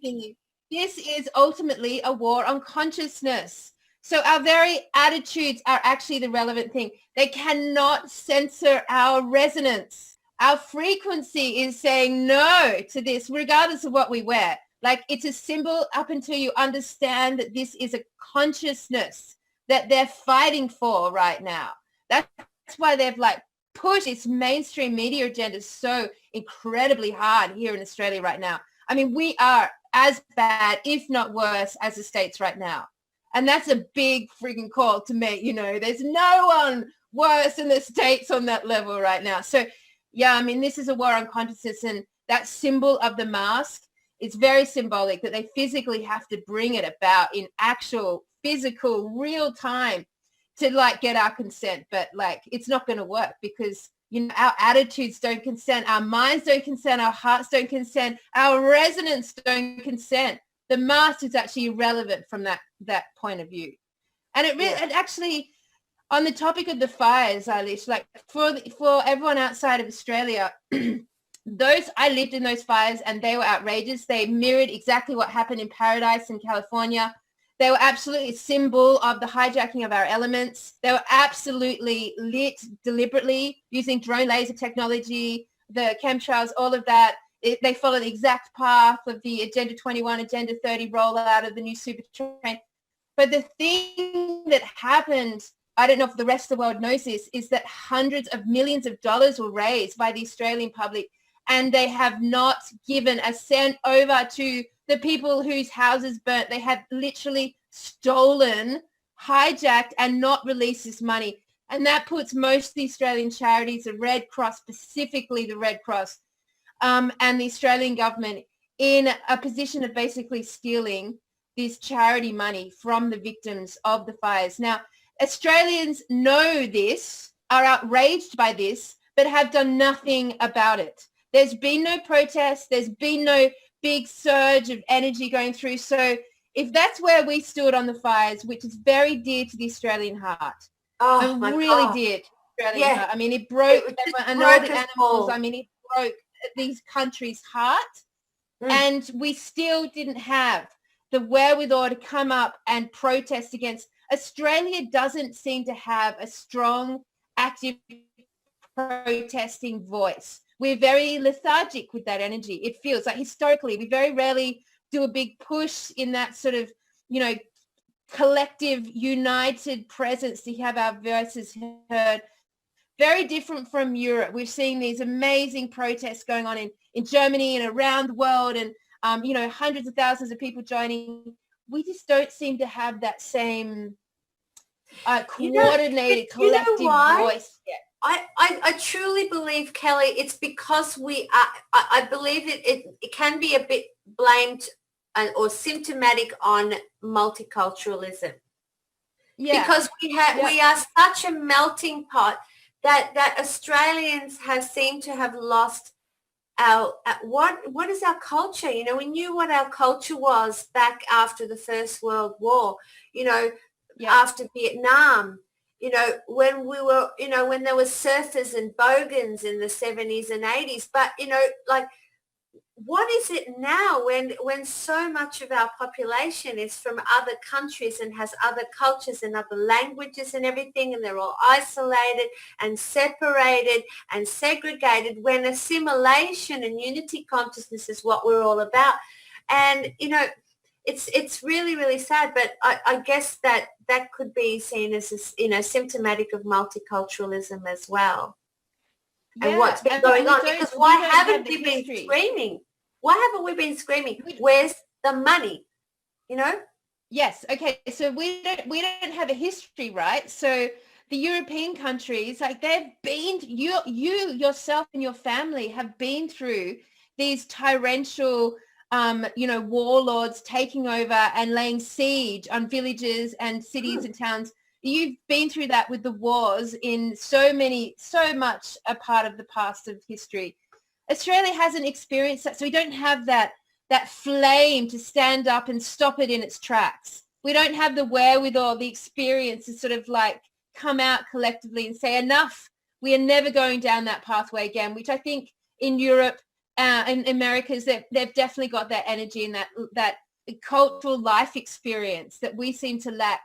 thing is, this is ultimately a war on consciousness. So our very attitudes are actually the relevant thing. They cannot censor our resonance. Our frequency is saying no to this, regardless of what we wear. Like, it's a symbol up until you understand that this is a consciousness that they're fighting for right now. That's why they've like pushed this mainstream media agenda so incredibly hard here in Australia right now. I mean, we are as bad, if not worse, as the States right now. And that's a big freaking call to make, there's no one worse than the States on that level right now. So, yeah, I mean, this is a war on consciousness, and that symbol of the mask, it's very symbolic that they physically have to bring it about in actual physical real time to like get our consent. But like, it's not going to work because, our attitudes don't consent, our minds don't consent, our hearts don't consent, our resonance don't consent. The mask is actually irrelevant from that point of view. And it actually, On the topic of the fires, Eilish, like for everyone outside of Australia, I lived in those fires and they were outrageous. They mirrored exactly what happened in Paradise in California. They were absolutely a symbol of the hijacking of our elements. They were absolutely lit deliberately using drone laser technology, the chemtrails, all of that. They follow the exact path of the Agenda 21, Agenda 30 rollout of the new super train. But the thing that happened, I don't know if the rest of the world knows this, is that hundreds of millions of dollars were raised by the Australian public, and they have not given a cent over to the people whose houses burnt. They have literally stolen, hijacked, and not released this money. And that puts most of the Australian charities, the Red Cross, specifically the Red Cross, and the Australian government in a position of basically stealing this charity money from the victims of the fires. Now, Australians know this, are outraged by this, but have done nothing about it. There's been no protest. There's been no big surge of energy going through. So if that's where we stood on the fires, which is very dear to the Australian heart, really dear to the Australian heart. I mean, it broke and all the animals. I mean, it broke these countries' heart, and we still didn't have the wherewithal to come up and protest against. Australia doesn't seem to have a strong, active protesting voice. We're very lethargic with that energy. It feels like historically we very rarely do a big push in that sort of, collective, united presence to have our voices heard. Very different from Europe. We've seen these amazing protests going on in Germany and around the world, and hundreds of thousands of people joining. We just don't seem to have that same coordinated collective voice yet. I truly believe, Kelly, it's because I believe it can be a bit blamed or symptomatic on multiculturalism. Yeah. Because we are such a melting pot that Australians have seemed to have lost our what is our culture? We knew what our culture was back after the First World War, after Vietnam, when we were, when there were surfers and bogans in the 70s and 80s. But, what is it now when so much of our population is from other countries and has other cultures and other languages and everything, and they're all isolated and separated and segregated, when assimilation and unity consciousness is what we're all about. And, it's really, really sad, but I guess that could be seen as, symptomatic of multiculturalism as well. Yeah, and what's been going on, because why haven't we been screaming? Why haven't we been screaming? Where's the money? Yes. Okay. So we don't have a history, right? So the European countries, like they've been, you yourself and your family have been through these tyrannical, warlords taking over and laying siege on villages and cities and towns. You've been through that with the wars in so much a part of the past of history. Australia hasn't experienced that, so we don't have that flame to stand up and stop it in its tracks. We don't have the wherewithal, the experience to sort of like come out collectively and say, enough, we are never going down that pathway again, which I think in Europe and Americas, they've definitely got that energy and that cultural life experience that we seem to lack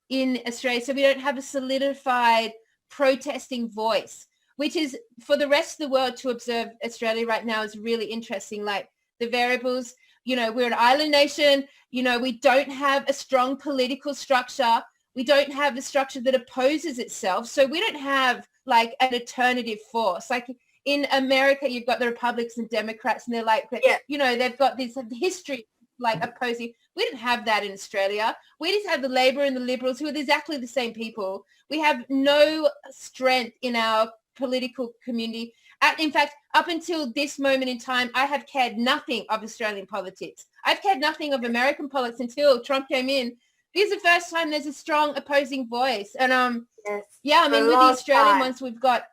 in Australia. So we don't have a solidified protesting voice, which is for the rest of the world to observe Australia right now is really interesting. Like the variables, we're an island nation, we don't have a strong political structure. We don't have a structure that opposes itself. So we don't have like an alternative force. Like in America, you've got the Republicans and Democrats, and they're like, they've got this history like opposing. We didn't have that in Australia. We just have the Labor and the Liberals, who are exactly the same people. We have no strength in our political community. In fact, up until this moment in time, I have cared nothing of Australian politics. I've cared nothing of American politics until Trump came in. This is the first time there's a strong opposing voice. And with the Australian ones, we've got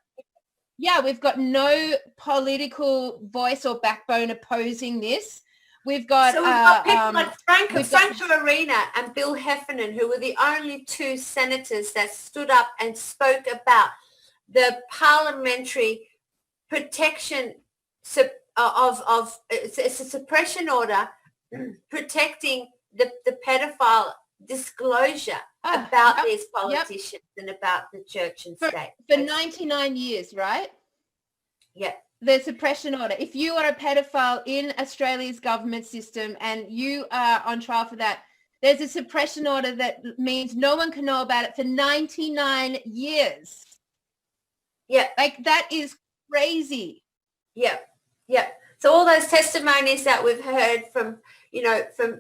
no political voice or backbone opposing this. We've got So we've got people like we've got- Franco Arena and Bill Heffernan, who were the only two senators that stood up and spoke about the parliamentary protection of it's a suppression order protecting the pedophile disclosure about these politicians and about the church and state. For 99 years, right? Yeah. The suppression order. If you are a pedophile in Australia's government system and you are on trial for that, there's a suppression order that means no one can know about it for 99 years. Yeah. Like, that is crazy. Yeah. Yeah. So all those testimonies that we've heard from,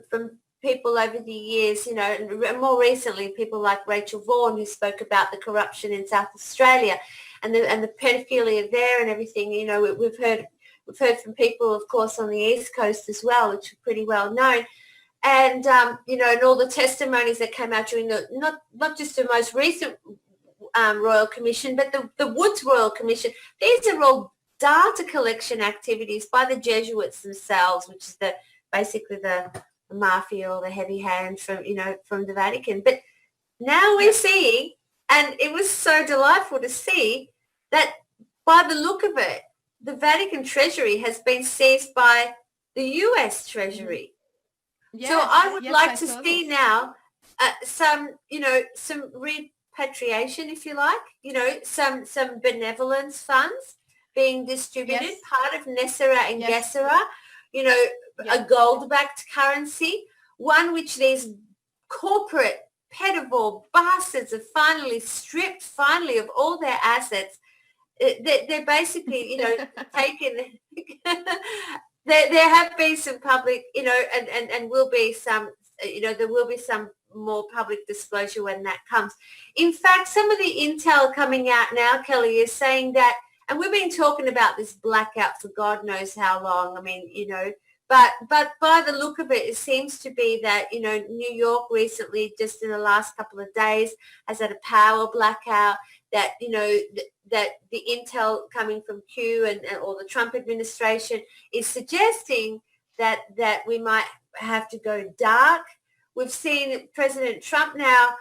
from people over the years, and more recently, people like Rachel Vaughan, who spoke about the corruption in South Australia and the pedophilia there and everything. We've heard from people, of course, on the East Coast as well, which are pretty well known. And, and all the testimonies that came out during not just the most recent Royal Commission, but the Woods Royal Commission. These are all data collection activities by the Jesuits themselves, which is basically the mafia or the heavy hand from the Vatican. But now we're seeing, and it was so delightful to see that by the look of it, the Vatican Treasury has been seized by the US Treasury. Yes, so I would like I to saw see this. now some repatriation, if you like, some benevolence funds being distributed, Yes. part of Nessera and Yes. Gessera, a gold-backed currency, one which these corporate pedophile bastards have finally stripped of all their assets. They're basically, taken. There have been some public, and will be some, there will be some more public disclosure when that comes. In fact, some of the intel coming out now, Kelly, is saying that, and we've been talking about this blackout for God knows how long. I mean, but by the look of it, it seems to be that, New York recently, just in the last couple of days, has had a power blackout, that, that the intel coming from Q and or the Trump administration is suggesting that we might have to go dark. We've seen President Trump now,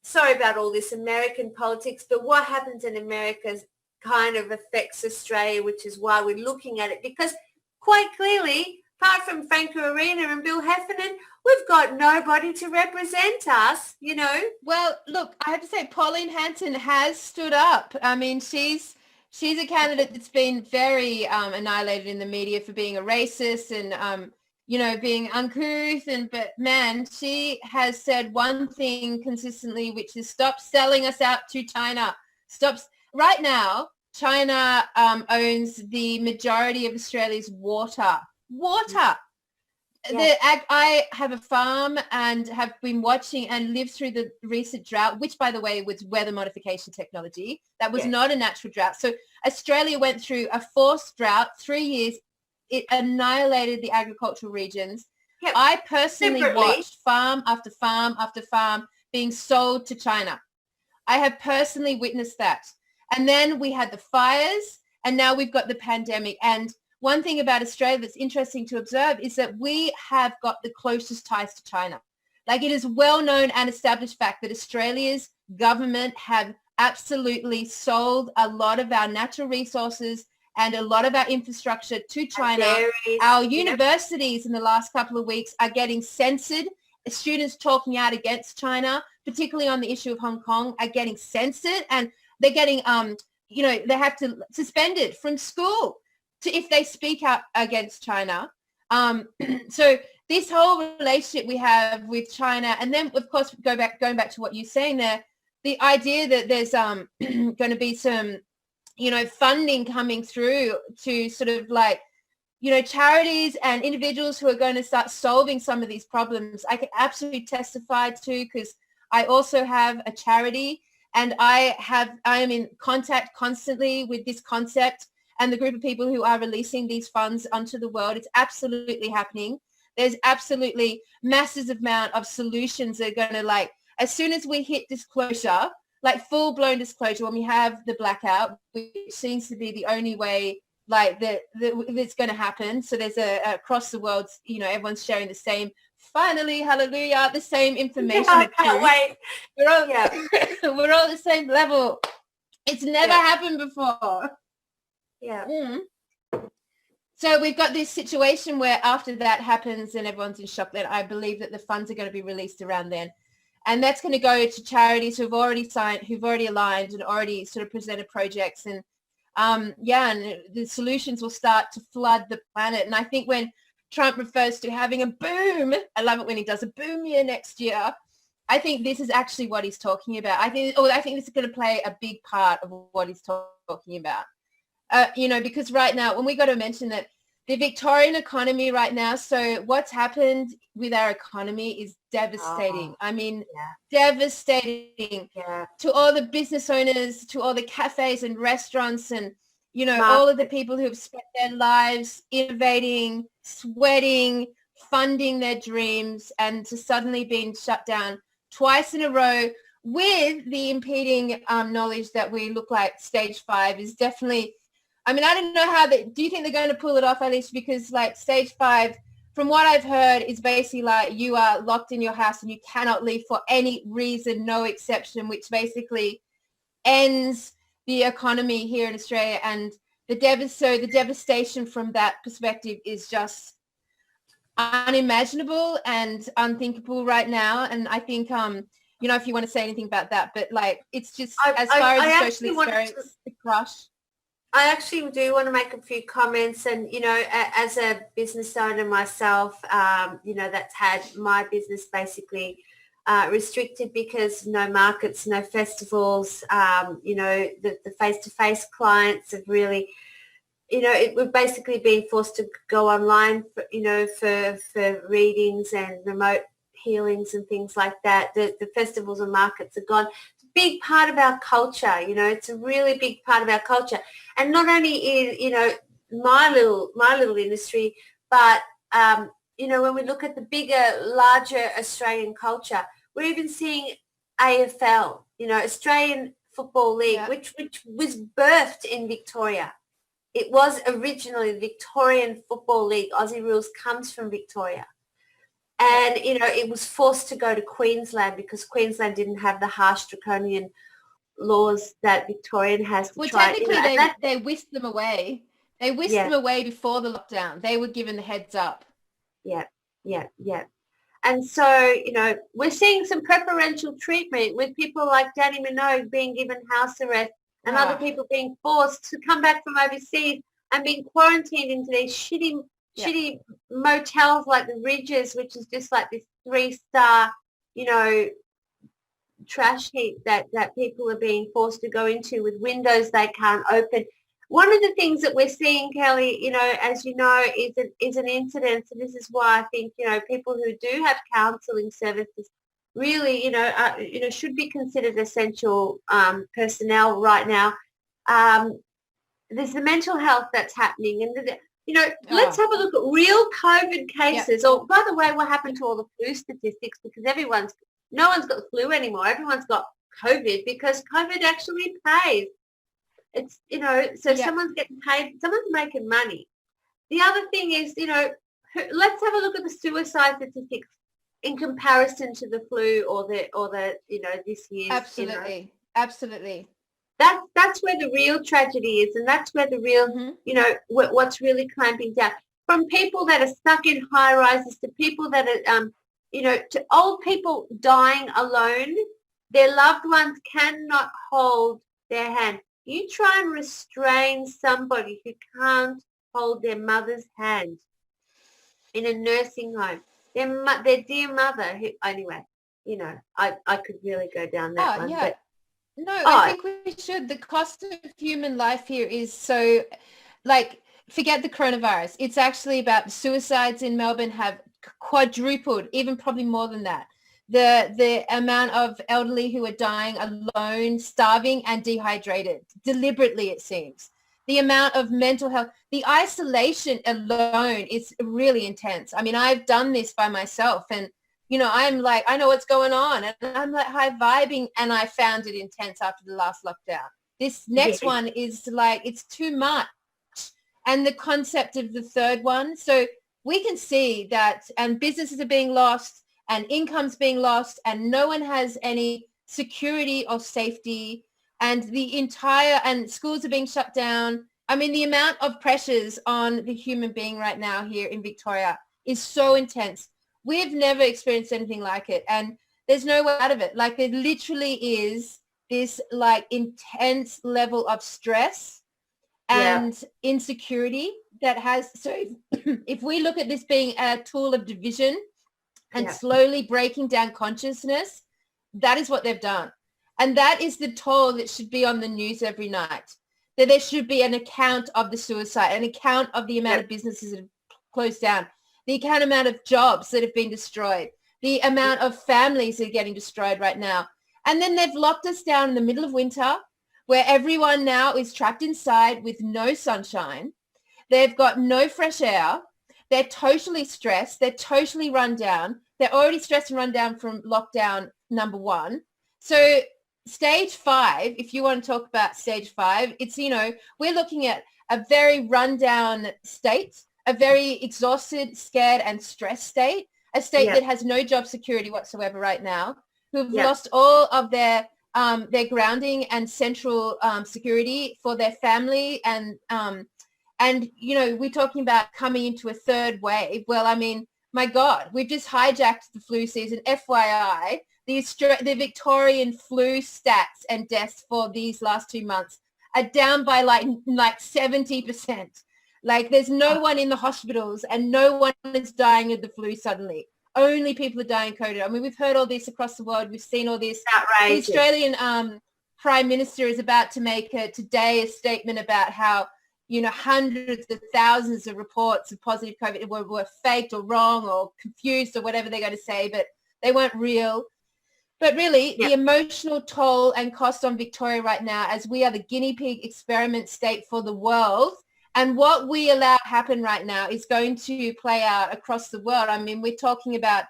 sorry about all this American politics, but what happens in America kind of affects Australia, which is why we're looking at it, because quite clearly, apart from Franco Arena and Bill Heffernan, we've got nobody to represent us, Well, look, I have to say, Pauline Hanson has stood up. I mean, she's a candidate that's been very annihilated in the media for being a racist and, being uncouth. But man, she has said one thing consistently, which is stop selling us out to China. Right now, China owns the majority of Australia's water. Yeah. I have a farm and have been watching and lived through the recent drought, which, by the way, was weather modification technology. That was not a natural drought. So Australia went through a forced drought, 3 years. It annihilated the agricultural regions. Yep. I personally Deliberately. watched farm after farm after farm being sold to China. I have personally witnessed that. And then we had the fires, and now we've got the pandemic. And one thing about Australia that's interesting to observe is that we have got the closest ties to China. Like, it is well known and established fact that Australia's government have absolutely sold a lot of our natural resources and a lot of our infrastructure to China. Dairies, Our universities in the last couple of weeks are getting censored. Students talking out against China, particularly on the issue of Hong Kong, are getting censored, and they're getting, they have to suspended from school if they speak out against China. So this whole relationship we have with China, and then of course going back to what you're saying there, the idea that there's going to be some, funding coming through to sort of like, charities and individuals who are going to start solving some of these problems. I can absolutely testify to, because I also have a charity, and I am in contact constantly with this concept and the group of people who are releasing these funds onto the world. It's absolutely happening. There's absolutely massive amount of solutions that are going to, like, as soon as we hit disclosure, like full-blown disclosure, when we have the blackout, which seems to be the only way like that's going to happen. So there's across the world, you know, everyone's sharing the same, finally, hallelujah, the same information. I can't wait. We're all, we're all at the same level. It's never happened before. Yeah. So we've got this situation where after that happens and everyone's in shock, then I believe that the funds are going to be released around then. And that's going to go to charities who've already signed, who've already aligned and already sort of presented projects. And and the solutions will start to flood the planet. And I think when Trump refers to having a boom, I love it when he does a boom year next year, I think this is actually what he's talking about. I think this is going to play a big part of what he's talking about. You know, because right now, when we got to mention that the Victorian economy right now, so what's happened with our economy is devastating. I mean, devastating to all the business owners, to all the cafes and restaurants and, you know, all of the people who have spent their lives innovating, sweating, funding their dreams, and to suddenly being shut down twice in a row with the impeding knowledge that we look like stage 5 is definitely, I mean, I don't know how do you think they're going to pull it off, Eilish? Because like stage 5, from what I've heard, is basically like you are locked in your house and you cannot leave for any reason, no exception, which basically ends the economy here in Australia. And the devastation from that perspective is just unimaginable and unthinkable right now. And I think, you know, if you want to say anything about that, but like, it's just as far as the socialist experience, the crush. I actually do want to make a few comments, and, you know, as a business owner myself, you know, that's had my business basically restricted because no markets, no festivals, you know, the face-to-face clients have really, you know, we've basically been forced to go online, you know, for readings and remote healings and things like that. The festivals and markets are gone. It's a big part of our culture, you know, it's a really big part of our culture. And not only in, you know, my little industry, but, you know, when we look at the bigger, larger Australian culture, we're even seeing AFL, you know, Australian Football League, which was birthed in Victoria. It was originally the Victorian Football League. Aussie Rules comes from Victoria. And, you know, it was forced to go to Queensland because Queensland didn't have the harsh draconian laws that Victorian has. Well, technically, you know, they whisked them away. They whisked them away before the lockdown. They were given the heads up. Yeah. And so, you know, we're seeing some preferential treatment with people like Danny Minogue being given house arrest and other people being forced to come back from overseas and being quarantined into these shitty motels like the Ridges, which is just like this 3-star, you know, trash heap that people are being forced to go into with windows they can't open. One of the things that we're seeing, Kelly, you know, as you know, is an incidence, and this is why I think, you know, people who do have counselling services really, you know, should be considered essential personnel right now. There's the mental health that's happening, and you know, let's have a look at real COVID cases. Or, by the way, what happened to all the flu statistics? Because no one's got the flu anymore. Everyone's got COVID because COVID actually pays. It's, you know, so someone's getting paid, someone's making money. The other thing is, you know, let's have a look at the suicide statistics in comparison to the flu or the you know, this year's. Absolutely. That's where the real tragedy is, and that's where the real, you know, what's really clamping down. From people that are stuck in high rises to people that are, you know, to old people dying alone, their loved ones cannot hold their hand. You try and restrain somebody who can't hold their mother's hand in a nursing home, their dear mother, who, anyway, you know, I could really go down that one. Yeah. But, no, I think we should. The cost of human life here is so, like, forget the coronavirus. It's actually about suicides in Melbourne have quadrupled, even probably more than that. The amount of elderly who are dying alone, starving and dehydrated, deliberately, it seems. The amount of mental health, the isolation alone is really intense. I mean, I've done this by myself, and, you know, I'm like, I know what's going on, and I'm like high vibing, and I found it intense after the last lockdown. This next one is like, it's too much. and the concept of the third one. So we can see that, and businesses are being lost and income's being lost and no one has any security or safety, and and schools are being shut down. I mean, the amount of pressures on the human being right now here in Victoria is so intense. We've never experienced anything like it, and there's no way out of it. Like, there literally is this like intense level of stress and insecurity that has, so if we look at this being a tool of division and slowly breaking down consciousness, that is what they've done. And that is the toll that should be on the news every night, that there should be an account of the suicide, an account of the amount of businesses that have closed down, the amount of jobs that have been destroyed, the amount of families that are getting destroyed right now. And then they've locked us down in the middle of winter, where everyone now is trapped inside with no sunshine. They've got no fresh air. They're totally stressed. They're totally run down. They're already stressed and run down from lockdown number 1. So stage 5, if you want to talk about stage 5, it's, we're looking at a very rundown state, a very exhausted, scared and stressed state, a state that has no job security whatsoever right now, who've lost all of their grounding and central security for their family. And we're talking about coming into a third wave. Well, I mean, my God, we've just hijacked the flu season. FYI, the Victorian flu stats and deaths for these last 2 months are down by like 70%. Like, there's no one in the hospitals and no one is dying of the flu suddenly. Only people are dying of COVID. I mean, we've heard all this across the world. We've seen all this. Outrageous. The Australian Prime Minister is about to make today a statement about how, hundreds of thousands of reports of positive COVID were faked or wrong or confused or whatever they're going to say, but they weren't real. But really, the emotional toll and cost on Victoria right now, as we are the guinea pig experiment state for the world, and what we allow to happen right now is going to play out across the world. I mean, we're talking about,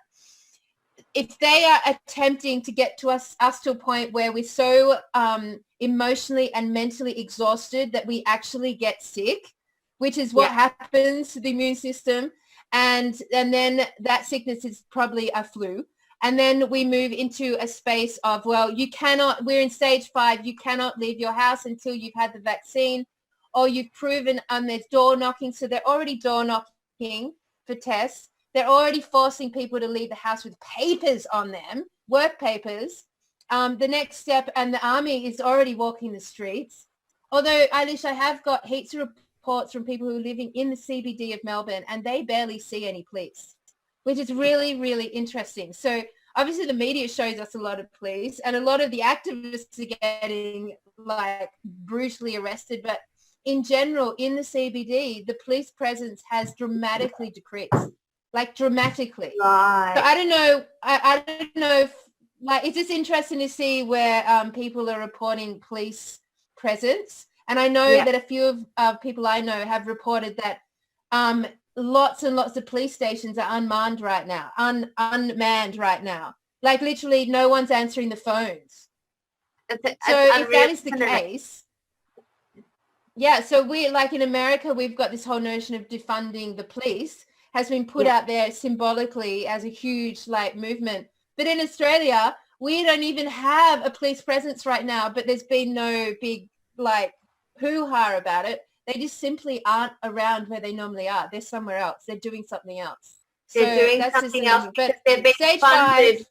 if they are attempting to get to us to a point where we're so emotionally and mentally exhausted that we actually get sick, which is what happens to the immune system, and then that sickness is probably a flu. And then we move into a space of, well, we're in stage 5, you cannot leave your house until you've had the vaccine, or you've proven there's door knocking. So they're already door knocking for tests. They're already forcing people to leave the house with papers on them, work papers. The next step, and the army is already walking the streets. Although, Eilish, I have got heaps of reports from people who are living in the CBD of Melbourne, and they barely see any police, which is really, really interesting. So obviously the media shows us a lot of police, and a lot of the activists are getting like brutally arrested. But in general, in the CBD, the police presence has dramatically decreased, like dramatically. Right. So I don't know. I don't know if, like, it's just interesting to see where people are reporting police presence. And I know that a few of people I know have reported that lots and lots of police stations are unmanned right now, unmanned right now. Like, literally no one's answering the phones. So if that is the case, so we, like in America, we've got this whole notion of defunding the police has been put out there symbolically as a huge like movement. But in Australia, we don't even have a police presence right now, but there's been no big like hoo-ha about it. They just simply aren't around where they normally are. They're somewhere else. They're doing something else. They're doing something else, but they're being stage funded. 5.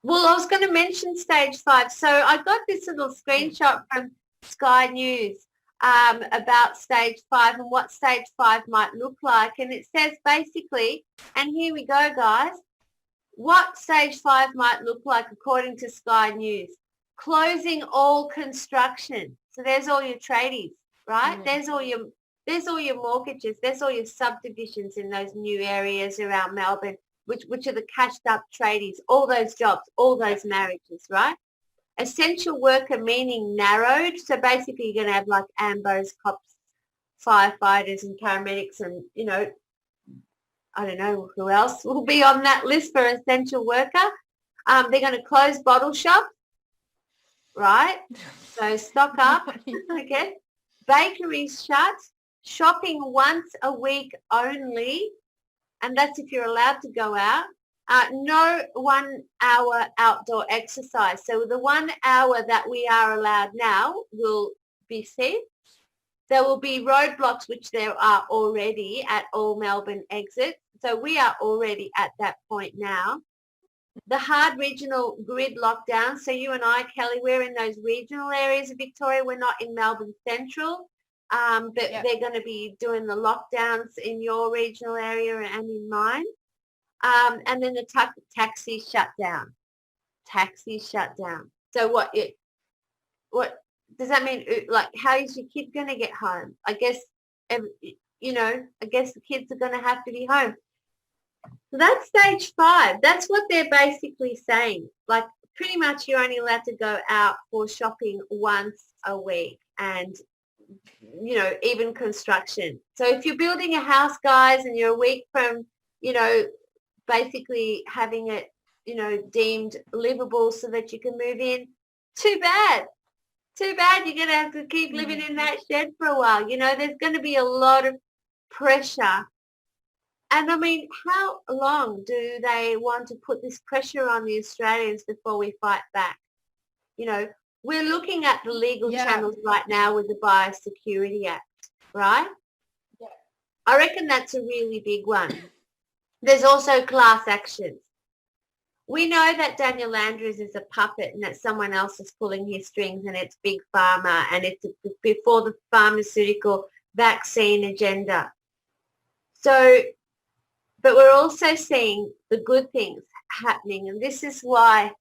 Well, I was going to mention stage 5. So I got this little screenshot from Sky News about stage 5 and what stage 5 might look like. And it says basically, and here we go, guys, what stage 5 might look like according to Sky News. Closing all construction. So there's all your tradies, right? There's all your mortgages. There's all your subdivisions in those new areas around Melbourne, which are the cashed up tradies, all those jobs, all those marriages, right? Essential worker meaning narrowed. So basically you're going to have like AMBOs, cops, firefighters and paramedics and, I don't know who else will be on that list for essential worker. They're going to close bottle shops, right? So stock up, okay. Bakeries shut, shopping once a week only, and that's if you're allowed to go out. No 1 hour outdoor exercise. So the 1 hour that we are allowed now will be ceased. There will be roadblocks, which there are already at all Melbourne exits. So we are already at that point now. The hard regional grid lockdown. So you and I, Kelly, we're in those regional areas of Victoria. We're not in Melbourne Central, but they're going to be doing the lockdowns in your regional area and in mine. And then the taxi shut down. Taxis shut down. So what does that mean? Like, how is your kid going to get home? I guess, I guess the kids are going to have to be home. So that's stage 5. That's what they're basically saying. Like, pretty much you're only allowed to go out for shopping once a week and, even construction. So if you're building a house, guys, and you're a week from, basically having it, deemed livable so that you can move in, too bad. Too bad you're going to have to keep living in that shed for a while. There's going to be a lot of pressure. And I mean, how long do they want to put this pressure on the Australians before we fight back? We're looking at the legal channels right now with the Biosecurity Act, right? Yeah. I reckon that's a really big one. There's also class actions. We know that Daniel Andrews is a puppet and that someone else is pulling his strings, and it's Big Pharma, and it's before the pharmaceutical vaccine agenda. So, but we're also seeing the good things happening, and this is why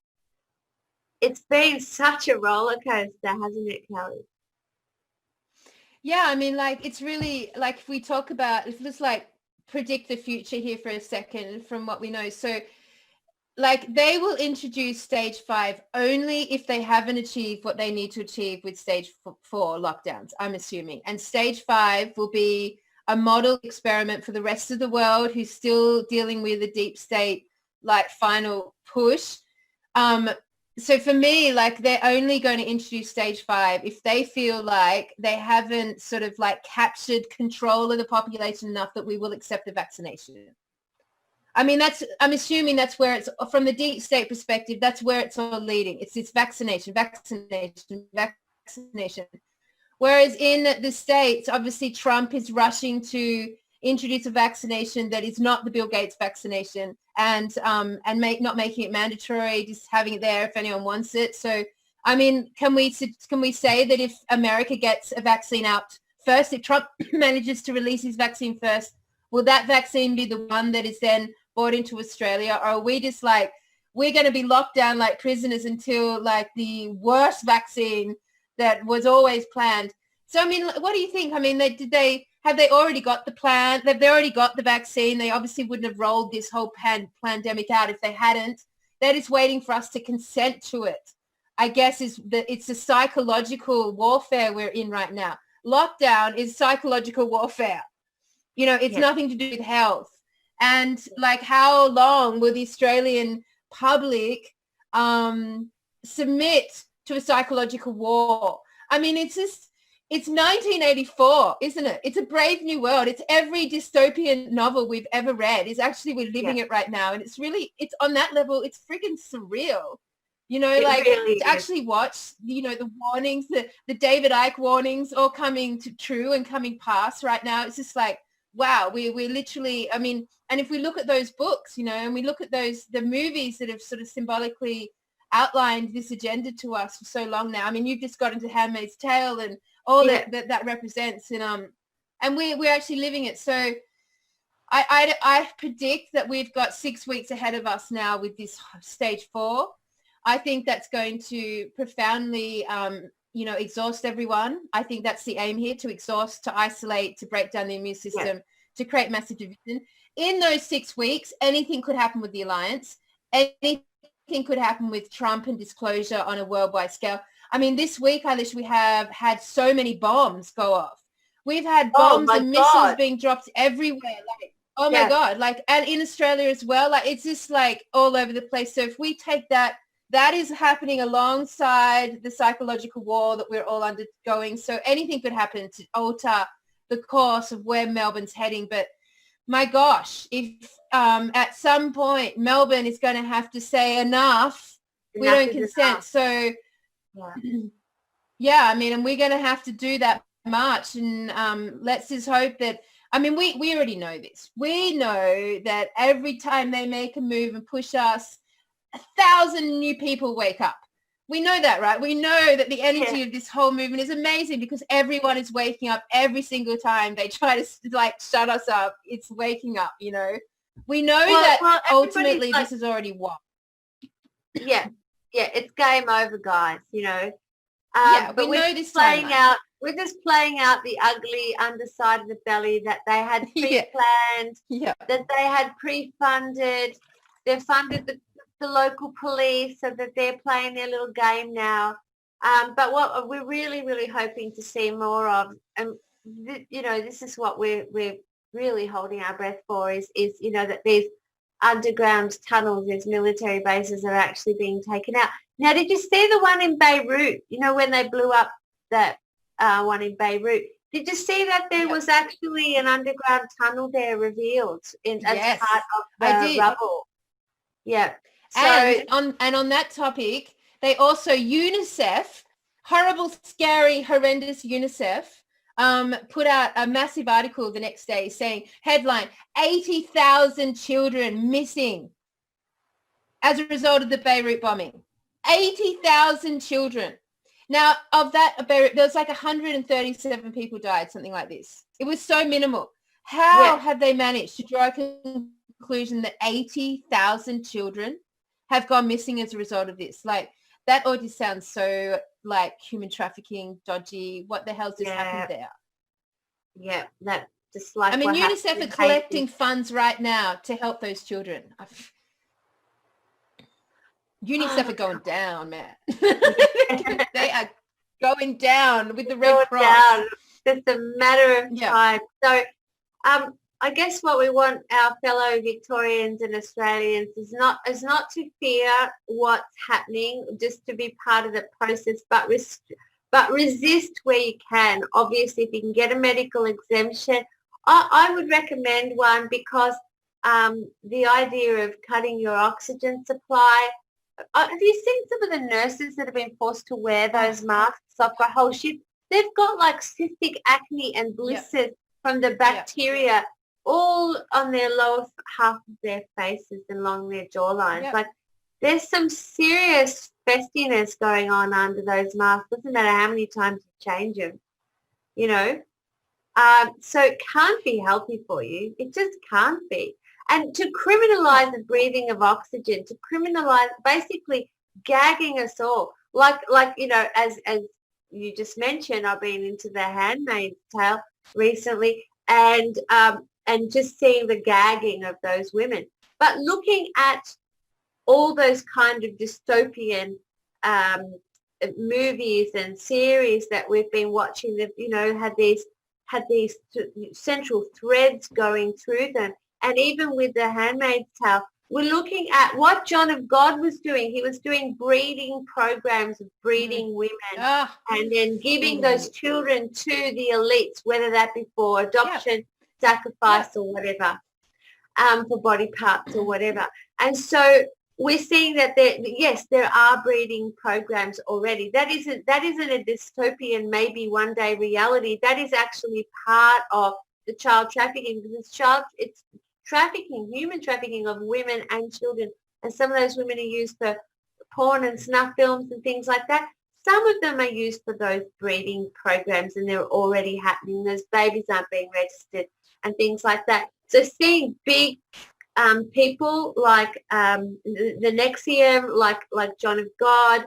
it's been such a roller coaster, hasn't it, Kelly? Yeah, I mean, like, it's really, like, if we talk about, if let's like predict the future here for a second from what we know. So, like, they will introduce stage 5 only if they haven't achieved what they need to achieve with stage 4 lockdowns, I'm assuming. And stage 5 will be a model experiment for the rest of the world who's still dealing with a deep state, like, final push. So for me, like, they're only going to introduce stage 5 if they feel like they haven't sort of like captured control of the population enough that we will accept the vaccination. I mean, I'm assuming that's where it's, from the deep state perspective, that's where it's all leading. It's this vaccination. Whereas in the States, obviously Trump is rushing to introduce a vaccination that is not the Bill Gates vaccination, and not making it mandatory, just having it there if anyone wants it. So, I mean, can we say that if America gets a vaccine out first, if Trump manages to release his vaccine first, will that vaccine be the one that is then brought into Australia? Or are we just like, we're going to be locked down like prisoners until like the worst vaccine that was always planned? So, I mean, what do you think? I mean, have they already got the plan? They've already got the vaccine. They obviously wouldn't have rolled this whole plandemic out if they hadn't. They're just waiting for us to consent to it. I guess it's a psychological warfare we're in right now. Lockdown is psychological warfare. It's nothing to do with health. And like, how long will the Australian public submit to a psychological war? I mean, it's 1984, isn't it? It's a brave new world. It's every dystopian novel we've ever read. We're living it right now. And it's on that level, it's freaking surreal. To actually watch, the warnings, the David Icke warnings all coming to true and coming past right now. It's just like, wow, we're literally, I mean, and if we look at those books, and we look at the movies that have sort of symbolically outlined this agenda to us for so long now. I mean, you've just got into Handmaid's Tale and all that represents, and we're actually living it. So I predict that we've got 6 weeks ahead of us now with this stage 4. I think that's going to profoundly, exhaust everyone. I think that's the aim here, to exhaust, to isolate, to break down the immune system, to create massive division. In those 6 weeks, anything could happen with the alliance. Anything could happen with Trump and disclosure on a worldwide scale. I mean, this week, Eilish, we have had so many bombs go off. We've had bombs and missiles being dropped everywhere. Like, oh my God. Like, and in Australia as well. Like, it's just like all over the place. So if we take that is happening alongside the psychological war that we're all undergoing. So anything could happen to alter the course of where Melbourne's heading. But my gosh, if at some point Melbourne is going to have to say enough, we don't consent. So yeah, I mean, and we're going to have to do that march, and let's just hope that, I mean, we already know this. We know that every time they make a move and push us, 1,000 new people wake up. We know that, right? We know that the energy of this whole movement is amazing because everyone is waking up every single time they try to like shut us up. It's waking up, you know. We know that ultimately this is already won. Yeah, it's game over, guys, you know. But we know this playing out. We're just playing out the ugly underside of the belly that they had pre-planned, that they had pre-funded. They've funded the local police so that they're playing their little game now. But what we're really, really hoping to see more of, and you know, this is what we're really holding our breath for, is you know, that these underground tunnels, these military bases are actually being taken out. Now, did you see the one in Beirut? You know, when they blew up that one in Beirut, did you see that there was actually an underground tunnel there revealed as part of the rubble? Yeah. So, and on that topic, they also, UNICEF, horrible, scary, horrendous UNICEF, put out a massive article the next day saying, headline, 80,000 children missing as a result of the Beirut bombing. 80,000 children. Now, of that, there was like 137 people died, something like this. It was so minimal. How have they managed to draw a conclusion that 80,000 children have gone missing as a result of this? Like, that all just sounds so like human trafficking, dodgy. What the hell's just happened there? Yeah, that just like, I mean, UNICEF are collecting funds right now to help those children. UNICEF are going down, man. They are going down with the Red Cross. It's a matter of time. So I guess what we want our fellow Victorians and Australians is not to fear what's happening, just to be part of the process, but resist where you can. Obviously, if you can get a medical exemption, I would recommend one, because the idea of cutting your oxygen supply. Have you seen some of the nurses that have been forced to wear those masks off a whole shift? They've got like cystic acne and blisters from the bacteria all on their lower half of their faces and along their jawlines. Like, there's some serious festiness going on under those masks. Doesn't matter how many times you change them, you know. So it can't be healthy for you. It just can't be. And to criminalize the breathing of oxygen, to criminalize basically gagging us all, like you know, as you just mentioned, I've been into The Handmaid's Tale recently, and just seeing the gagging of those women. But looking at all those kind of dystopian movies and series that we've been watching, that, you know, had these central threads going through them. And even with The Handmaid's Tale, we're looking at what John of God was doing. He was doing breeding programs of breeding women and then giving those children to the elites, whether that be for adoption, sacrifice or whatever, for body parts or whatever. And so we're seeing that there are breeding programs already. That isn't a dystopian, maybe one day reality. That is actually part of the child trafficking, because it's trafficking, human trafficking of women and children. And some of those women are used for porn and snuff films and things like that. Some of them are used for those breeding programs, and they're already happening. Those babies aren't being registered and things like that. So seeing big people like the NXIVM, like John of God,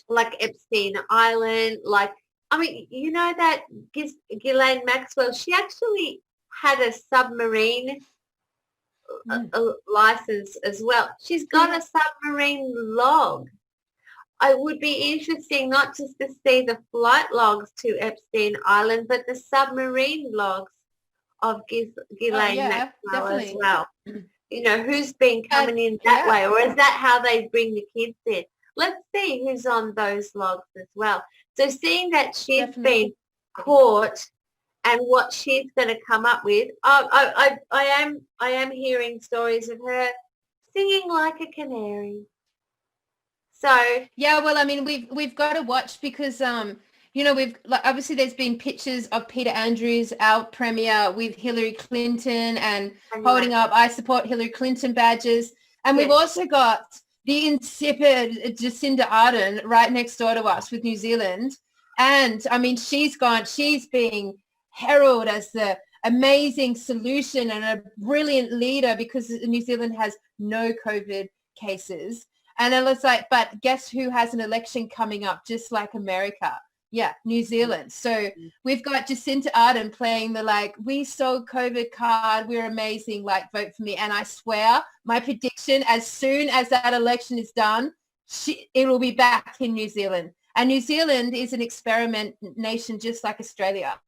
like Epstein Island, like, I mean, you know that Ghislaine Maxwell, she actually had a submarine license as well. She's got a submarine log. It would be interesting not just to see the flight logs to Epstein Island, but the submarine logs of Ghislaine Maxwell as well. You know, who's been coming in that way, or is that how they bring the kids in? Let's see who's on those logs as well. So seeing that she's been caught and what she's going to come up with. I am hearing stories of her singing like a canary. So yeah, well, I mean, we've got to watch because you know, we've like obviously there's been pictures of Peter Andrews, our premier, with Hillary Clinton and holding up "I support Hillary Clinton" badges, and we've also got the insipid Jacinda Ardern right next door to us with New Zealand. And I mean, she's being heralded as the amazing solution and a brilliant leader because New Zealand has no COVID cases. And then it's like, but guess who has an election coming up just like America? Yeah, New Zealand. So we've got Jacinta Ardern playing the like, we sold COVID card, we're amazing, like vote for me. And I swear, my prediction, as soon as that election is done, it will be back in New Zealand. And New Zealand is an experiment nation just like Australia.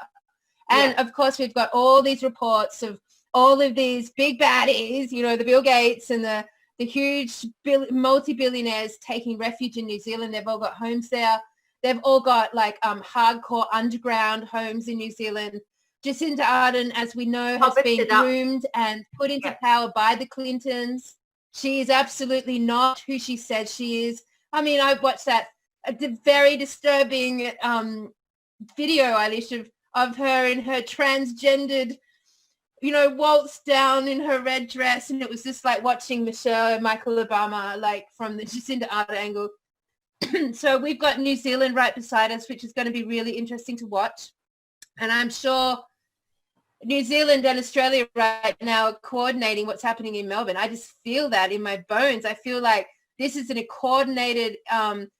And of course, we've got all these reports of all of these big baddies, you know, the Bill Gates and the huge multi-billionaires taking refuge in New Zealand. They've all got homes there. They've all got like hardcore underground homes in New Zealand. Jacinda Ardern, as we know, has been groomed and put into power by the Clintons. She is absolutely not who she says she is. I mean, I watched that very disturbing video, Eilish, of her in her transgendered, you know, waltz down in her red dress, and it was just like watching Michael Obama, like from the Jacinda Ardern angle. So we've got New Zealand right beside us, which is going to be really interesting to watch. And I'm sure New Zealand and Australia right now are coordinating what's happening in Melbourne. I just feel that in my bones. I feel like this is a coordinated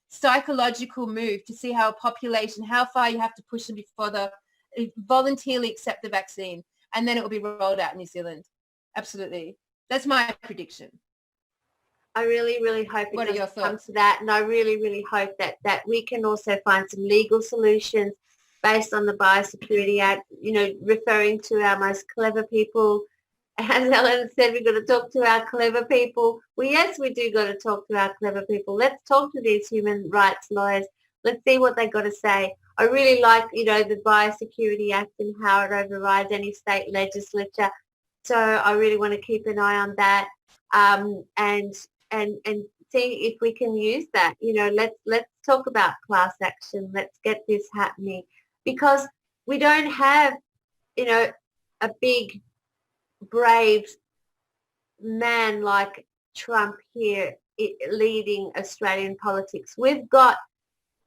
psychological move to see how a population, how far you have to push them before they voluntarily accept the vaccine. And then it will be rolled out in New Zealand. Absolutely. That's my prediction. I really, really hope it doesn't come to that. And I really, really hope that we can also find some legal solutions based on the Biosecurity Act, you know, referring to our most clever people. As Ellen said, we've got to talk to our clever people. Well, yes, we do got to talk to our clever people. Let's talk to these human rights lawyers. Let's see what they got to say. I really like, you know, the Biosecurity Act and how it overrides any state legislature. So I really want to keep an eye on that, and see if we can use that. You know, let's talk about class action. Let's get this happening, because we don't have, you know, a big, brave man like Trump here leading Australian politics. We've got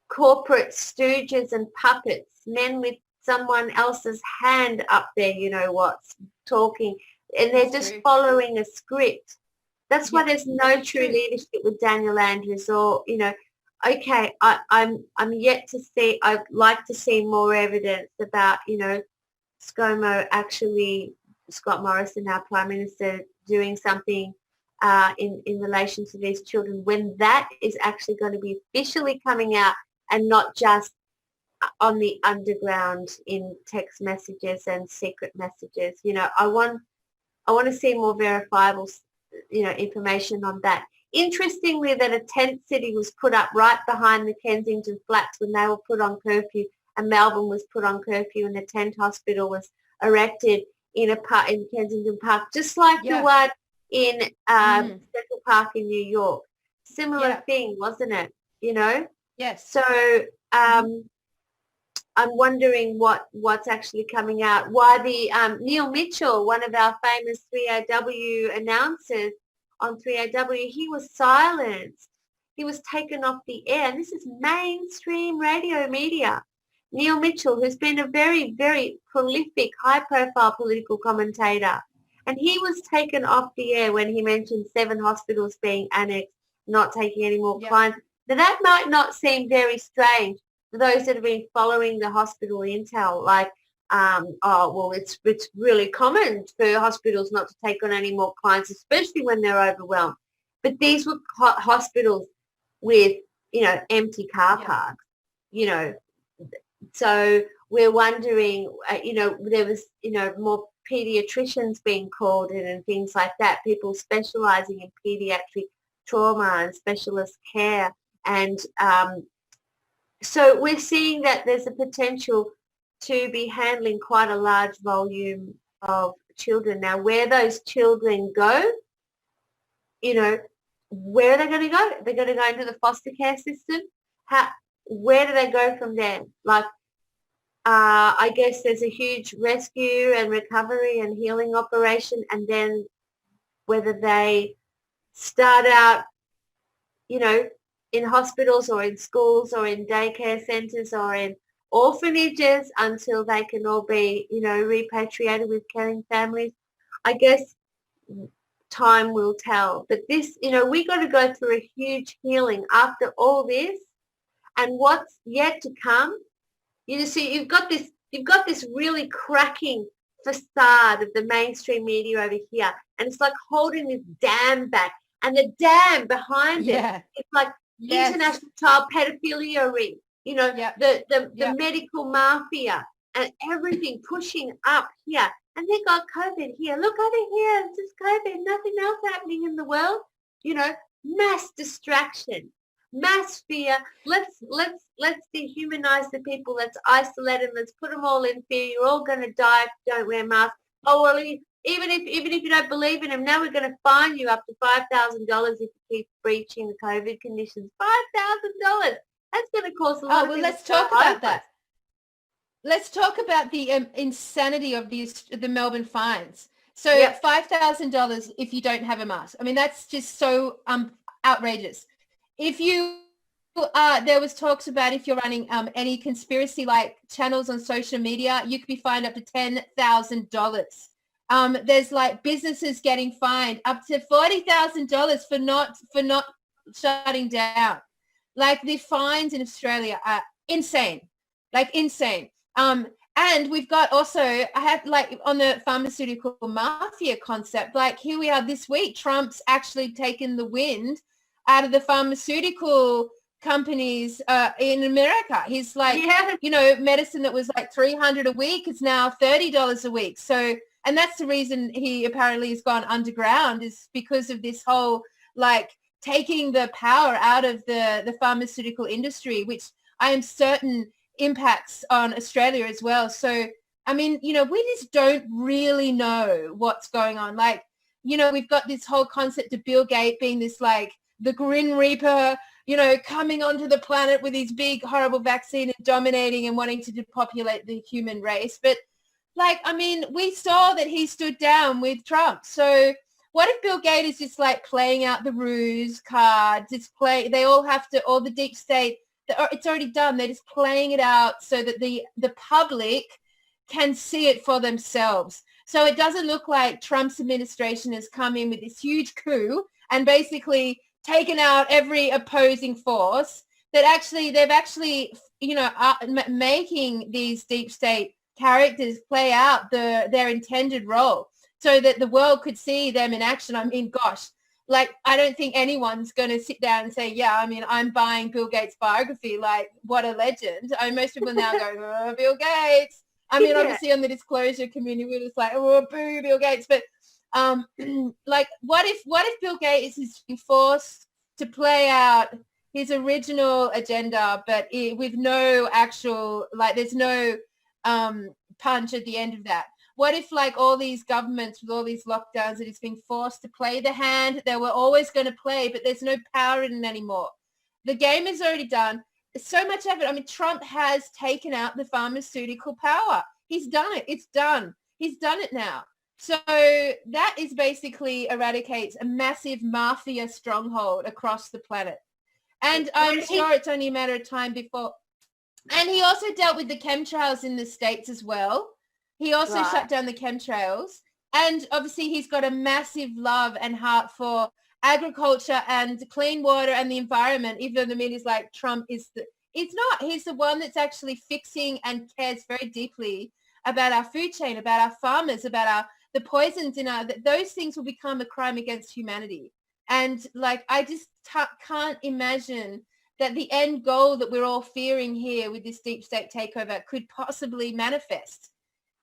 corporate stooges and puppets, men with someone else's hand up there, you know what's talking, and they're just following a script. That's why there's no true leadership with Daniel Andrews, or, you know, okay, I'm yet to see, I'd like to see more evidence about, you know, Scott Morrison, our Prime Minister, doing something in relation to these children, when that is actually going to be officially coming out and not just on the underground in text messages and secret messages. You know, I want to see more verifiable, you know, information on that. Interestingly, that a tent city was put up right behind the Kensington flats when they were put on curfew, and Melbourne was put on curfew, and a tent hospital was erected in a park in Kensington Park, just like the one in Central Park in New York. Similar thing, wasn't it? You know? Yes. So I'm wondering what's actually coming out. Why the Neil Mitchell, one of our famous 3AW announcers on 3AW, he was silenced. He was taken off the air. And this is mainstream radio media. Neil Mitchell, who's been a very, very prolific, high-profile political commentator. And he was taken off the air when he mentioned 7 hospitals being annexed, not taking any more clients. Now, that might not seem very strange for those that have been following the hospital intel, like, it's really common for hospitals not to take on any more clients, especially when they're overwhelmed. But these were hospitals with, you know, empty car parks, you know. So we're wondering, you know, there was, you know, more pediatricians being called in and things like that, people specialising in pediatric trauma and specialist care. And so we're seeing that there's a potential to be handling quite a large volume of children. Now, where those children go, where are they going to go? They're going to go into the foster care system. Where do they go from there? Like, I guess there's a huge rescue and recovery and healing operation, and then whether they start out, in hospitals or in schools or in daycare centres or in orphanages until they can all be, repatriated with caring families. I guess time will tell. But this, we got to go through a huge healing after all this, and what's yet to come. See, you've got this really cracking facade of the mainstream media over here, and it's like holding this dam back, and the dam behind it, it's like international child pedophilia ring, the medical mafia and everything pushing up here. And they got COVID here. Look over here, it's just COVID, nothing else happening in the world. Mass distraction, mass fear. Let's dehumanize the people. Let's isolate them. Let's put them all in fear. You're all going to die if you don't wear masks. Oh, well, even if you don't believe in them, now we're going to fine you up to $5,000 if you keep breaching the COVID conditions. $5,000. That's going to cause a lot of. Well, let's talk about that. Let's talk about the insanity of the Melbourne fines. So $5,000 if you don't have a mask. I mean, that's just so outrageous. If you there was talks about if you're running any conspiracy like channels on social media, you could be fined up to $10,000. There's like businesses getting fined up to $40,000 for not shutting down. Like the fines in Australia are insane, and we've got also, I have like on the pharmaceutical mafia concept, like here we are this week, Trump's actually taken the wind out of the pharmaceutical companies in America. He's like, medicine that was like $300 a week is now $30 a week. So, and that's the reason he apparently has gone underground, is because of this whole like taking the power out of the pharmaceutical industry, which I am certain impacts on Australia as well. So, I mean, we just don't really know what's going on. Like, we've got this whole concept of Bill Gates being this like the Grim Reaper, coming onto the planet with his big horrible vaccine and dominating and wanting to depopulate the human race. But like, I mean, we saw that he stood down with Trump. So what if Bill Gates is just like playing out the ruse card, they all have to, all the deep state, it's already done. They're just playing it out so that the public can see it for themselves. So it doesn't look like Trump's administration has come in with this huge coup and basically taken out every opposing force. That actually, they've actually, making these deep state characters play out their intended role so that the world could see them in action. I mean, gosh. Like, I don't think anyone's going to sit down and say, I'm buying Bill Gates' biography. Like, what a legend. I mean, most people now go, oh, Bill Gates. I mean, obviously on the disclosure community, we're just like, oh, boo, Bill Gates. But like, what if Bill Gates is being forced to play out his original agenda, but with no actual, like, there's no punch at the end of that? What if like all these governments with all these lockdowns that it's being forced to play the hand they were always going to play, but there's no power in it anymore? The game is already done. So much of it. I mean, Trump has taken out the pharmaceutical power. He's done it. It's done. He's done it now. So that is basically eradicates a massive mafia stronghold across the planet. And I'm sure it's only a matter of time before. And he also dealt with the chemtrails in the States as well. He also shut down the chemtrails. And obviously he's got a massive love and heart for agriculture and clean water and the environment, even though the media's like Trump is it's not. He's the one that's actually fixing and cares very deeply about our food chain, about our farmers, about the poisons in those things will become a crime against humanity. And like, I just can't imagine that the end goal that we're all fearing here with this deep state takeover could possibly manifest.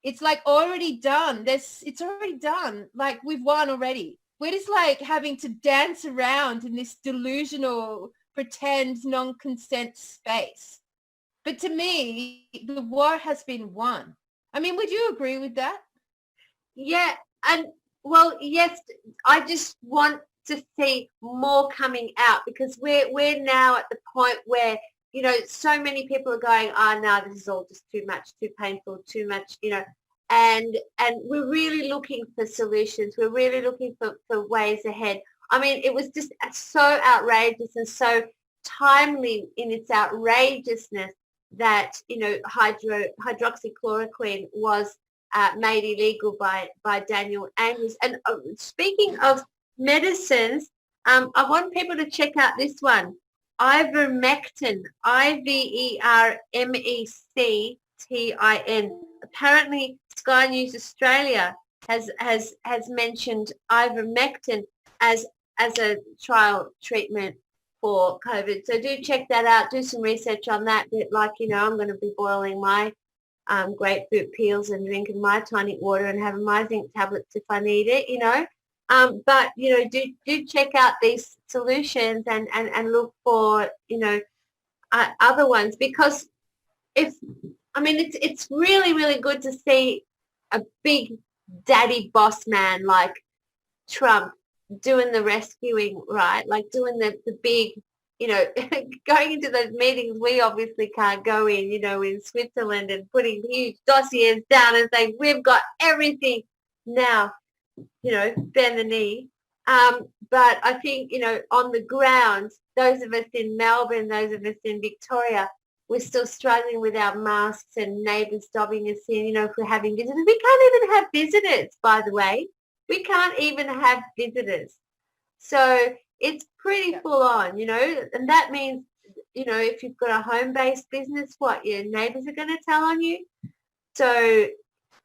It's like already done. It's already done. Like, we've won already. We're just like having to dance around in this delusional, pretend non-consent space. But to me, the war has been won. I mean, would you agree with that? Yeah, and well, yes, I just want to see more coming out because we're now at the point where, you know, so many people are going, oh, no, this is all just too much, too painful, too much, you know, and we're really looking for solutions. We're really looking for ways ahead. I mean, it was just so outrageous and so timely in its outrageousness that, you know, hydroxychloroquine was made illegal by Daniel Andrews. And speaking of medicines, I want people to check out this one, ivermectin, Ivermectin. Apparently, Sky News Australia has mentioned ivermectin as a trial treatment for COVID. So do check that out. Do some research on that. But like, you know, I'm going to be boiling my grapefruit peels and drinking my tonic water and having my zinc tablets if I need it, you know. But, you know, do check out these solutions and look for, you know, other ones because it's really, really good to see a big daddy boss man like Trump doing the rescuing, right? Like doing the big, you know, going into those meetings we obviously can't go in, you know, in Switzerland and putting huge dossiers down and saying, we've got everything now, you know, bend the knee. But I think, you know, on the ground, those of us in Melbourne, those of us in Victoria, we're still struggling with our masks and neighbours dobbing us in, you know, if we're having visitors. We can't even have visitors, by the way. We can't even have visitors. So it's pretty full on, you know, and that means, you know, if you've got a home-based business, what, your neighbours are going to tell on you? So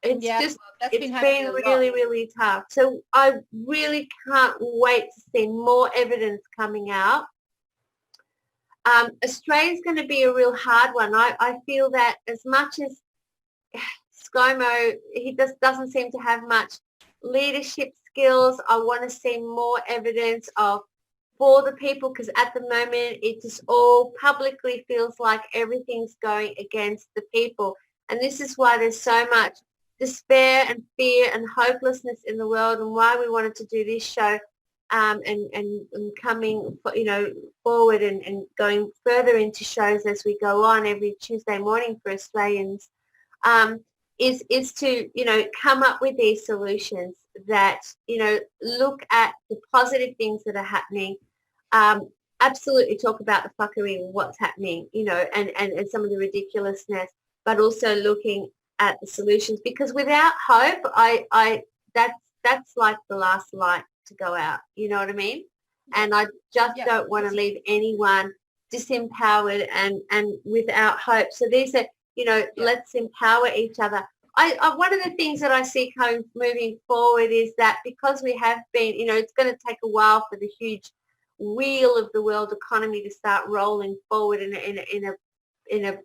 it's been really, really tough. So I really can't wait to see more evidence coming out. Australia's going to be a real hard one. I feel that as much as ScoMo, he just doesn't seem to have much leadership skills. I want to see more evidence for the people because at the moment it just all publicly feels like everything's going against the people. And this is why there's so much despair and fear and hopelessness in the world and why we wanted to do this show and coming, you know, forward and going further into shows as we go on every Tuesday morning for Australians is to, you know, come up with these solutions that, you know, look at the positive things that are happening, absolutely talk about the fuckery and what's happening, you know, and some of the ridiculousness, but also looking at the solutions because without hope, that's like the last light to go out, you know what I mean? And I just don't want to leave anyone disempowered and without hope. So these are, you know, let's empower each other. One of the things that I see moving forward is that because we have been, you know, it's going to take a while for the huge wheel of the world economy to start rolling forward in a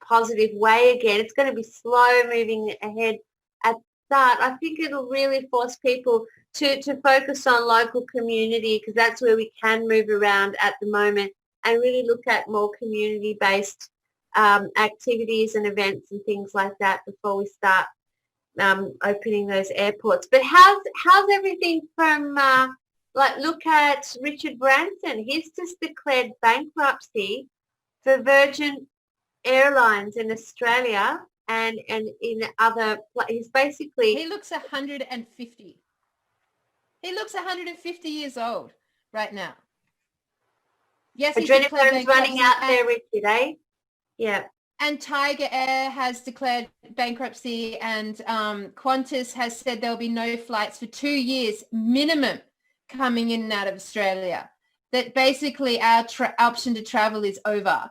positive way again. It's going to be slow moving ahead at that. I think it'll really force people to focus on local community because that's where we can move around at the moment and really look at more community-based activities and events and things like that before we start opening those airports. But how's everything from like look at Richard Branson? He's just declared bankruptcy for Virgin Airlines in Australia and in other. He's basically he looks 150. He looks 150 years old right now. Yes, adrenaline's running out there, Richard, eh? Yeah. And Tiger Air has declared bankruptcy and Qantas has said there'll be no flights for 2 years minimum coming in and out of Australia. That basically our option to travel is over.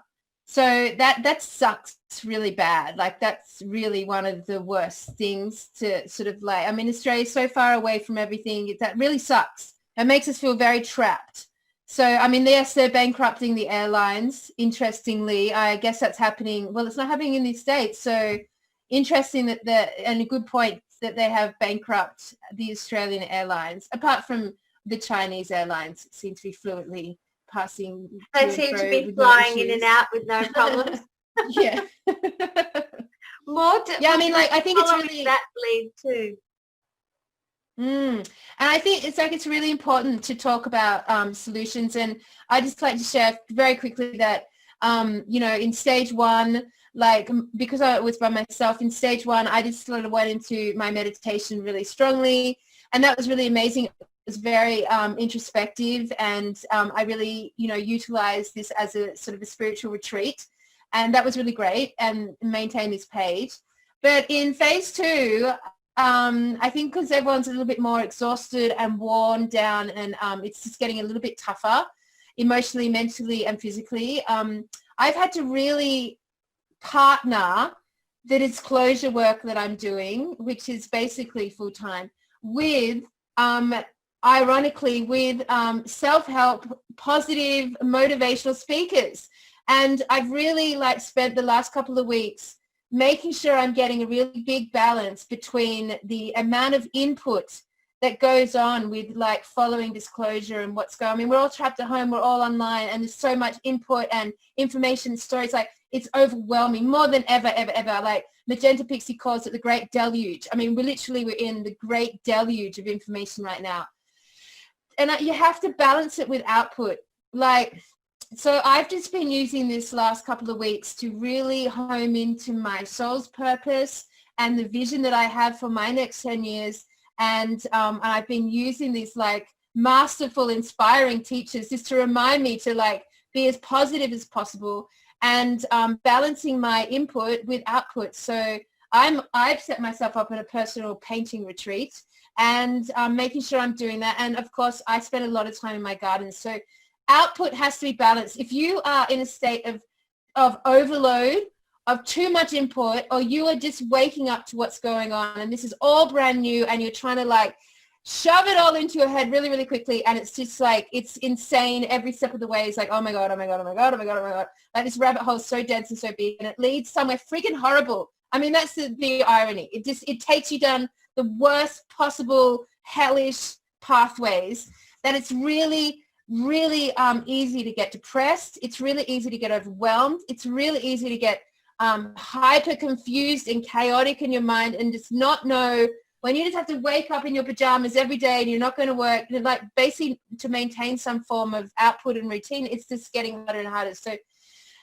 So that sucks really bad. Like that's really one of the worst things to sort of like, I mean, Australia's so far away from everything. That really sucks. It makes us feel very trapped. So, I mean, yes, they're bankrupting the airlines. Interestingly, I guess that's happening. Well, it's not happening in the States. So interesting and a good point that they have bankrupt the Australian airlines, apart from the Chinese airlines seem to be fluently passing. They seem to be flying in and out with no problems. Yeah. More Yeah, I mean, like, I think it's following really that lead too. And I think it's really important to talk about solutions. And I just like to share very quickly that, in stage one, like, because I was by myself in stage one, I just sort of went into my meditation really strongly. And that was really amazing. It was very introspective. And I really, utilized this as a sort of a spiritual retreat. And that was really great, and maintain this page. But in phase two, I think because everyone's a little bit more exhausted and worn down, and it's just getting a little bit tougher emotionally, mentally, and physically. I've had to really partner the disclosure work that I'm doing, which is basically full-time, with, ironically, with self-help, positive, motivational speakers. And I've really spent the last couple of weeks making sure I'm getting a really big balance between the amount of input that goes on with following disclosure and what's going on. I mean, we're all trapped at home, we're all online, and there's so much input and information and stories. It's overwhelming more than ever. Magenta Pixie calls it the great deluge. I mean, we're in the great deluge of information right now. And you have to balance it with output. So I've just been using this last couple of weeks to really home into my soul's purpose and the vision that I have for my next 10 years. And I've been using these masterful, inspiring teachers just to remind me to be as positive as possible, and balancing my input with output. So I've set myself up in a personal painting retreat, and making sure I'm doing that. And of course, I spend a lot of time in my garden. So output has to be balanced. If you are in a state of overload, of too much input, or you are just waking up to what's going on, and this is all brand new, and you're trying to shove it all into your head really, really quickly, and it's just it's insane every step of the way. It's oh my God, oh my God, oh my God, oh my God, oh my God. This rabbit hole is so dense and so big, and it leads somewhere freaking horrible. I mean, that's the irony. It takes you down the worst possible hellish pathways, that it's really easy to get depressed. It's really easy to get overwhelmed. It's really easy to get hyper confused and chaotic in your mind, and just not know when you just have to wake up in your pajamas every day and you're not going to work. Basically to maintain some form of output and routine, it's just getting harder and harder.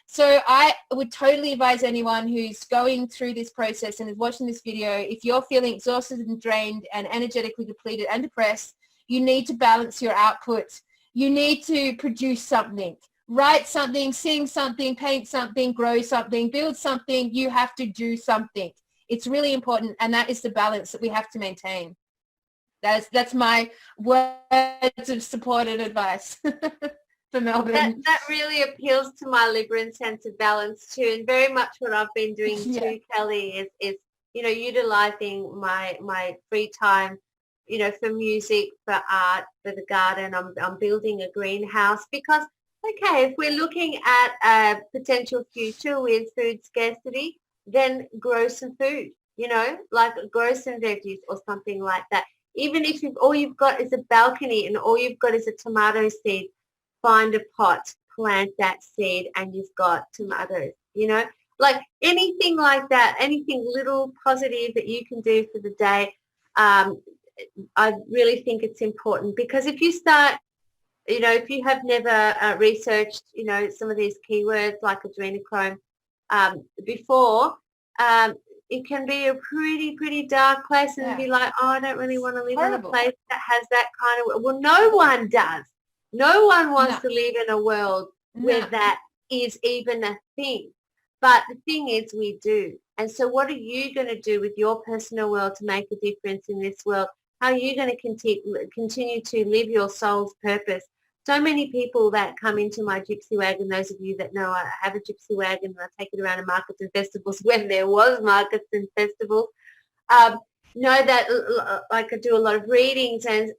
So I would totally advise anyone who's going through this process and is watching this video, if you're feeling exhausted and drained and energetically depleted and depressed, you need to balance your output. You need to produce something, write something, sing something, paint something, grow something, build something. You have to do something. It's really important, and that is the balance that we have to maintain. That's my words of support and advice for Melbourne. That really appeals to my Libran sense of balance too, and very much what I've been doing too, Kelly, is utilizing my free time, for music, for art, for the garden. I'm building a greenhouse because, okay, if we're looking at a potential future with food scarcity, then grow some food, grow some veggies or something like that. Even if all you've got is a balcony and all you've got is a tomato seed, find a pot, plant that seed, and you've got tomatoes, anything like that, anything little positive that you can do for the day. I really think it's important, because if you start, if you have never researched, some of these keywords like adrenochrome before, it can be a pretty dark place, and be oh, I don't really want to live in a place that has that kind of, well, no one does. No one wants to live in a world where that is even a thing. But the thing is, we do. And so what are you going to do with your personal world to make a difference in this world? How are you going to continue to live your soul's purpose? So many people that come into my gypsy wagon, those of you that know I have a gypsy wagon and I take it around to markets and festivals when there was markets and festivals, know that I could do a lot of readings, and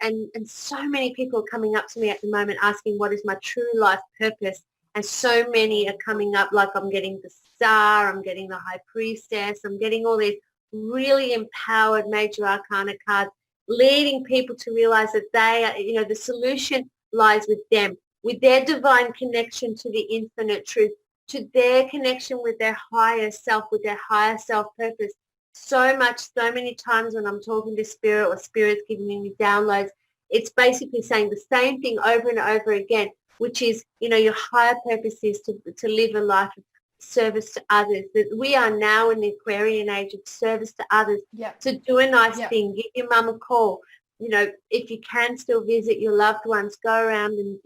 so many people are coming up to me at the moment asking what is my true life purpose, and so many are coming up I'm getting the star, I'm getting the high priestess, I'm getting all these really empowered major arcana cards, leading people to realize that they are, the solution lies with them, with their divine connection to the infinite truth. to their connection with their higher self, with their higher self purpose. So many times when I'm talking to spirit or spirit's giving me downloads, it's basically saying the same thing over and over again, which is, your higher purpose is to live a life of service to others, that we are now in the Aquarian age of service to others. Yep. So do a nice Yep. thing, give your mum a call, if you can still visit your loved ones, go around and,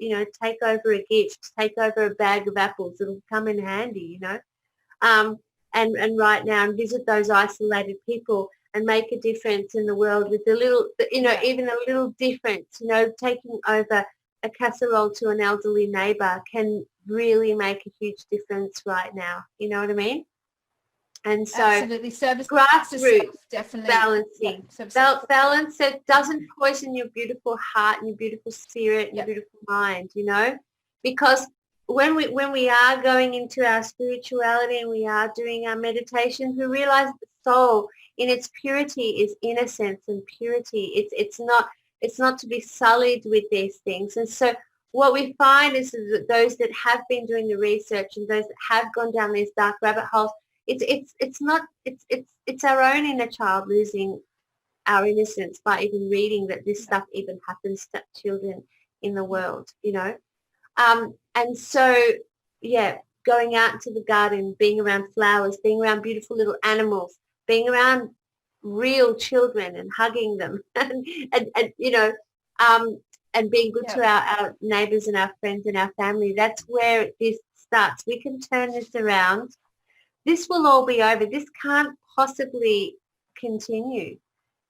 take over a gift, take over a bag of apples. It'll come in handy, and right now and visit those isolated people and make a difference in the world with a little, even a little difference, taking over a casserole to an elderly neighbour can really make a huge difference right now. You know what I mean? And so absolutely, service grassroots definitely balancing, balance that doesn't poison your beautiful heart and your beautiful spirit and your beautiful mind, because when we are going into our spirituality and we are doing our meditations, we realize the soul in its purity is innocence and purity. It's not to be sullied with these things. And so what we find is that those that have been doing the research and those that have gone down these dark rabbit holes, it's our own inner child losing our innocence by even reading that this stuff even happens to children in the world, and so going out into the garden, being around flowers, being around beautiful little animals, being around real children and hugging them and being good to our neighbors and our friends and our family. That's where this starts. We can turn this around. This will all be over. This can't possibly continue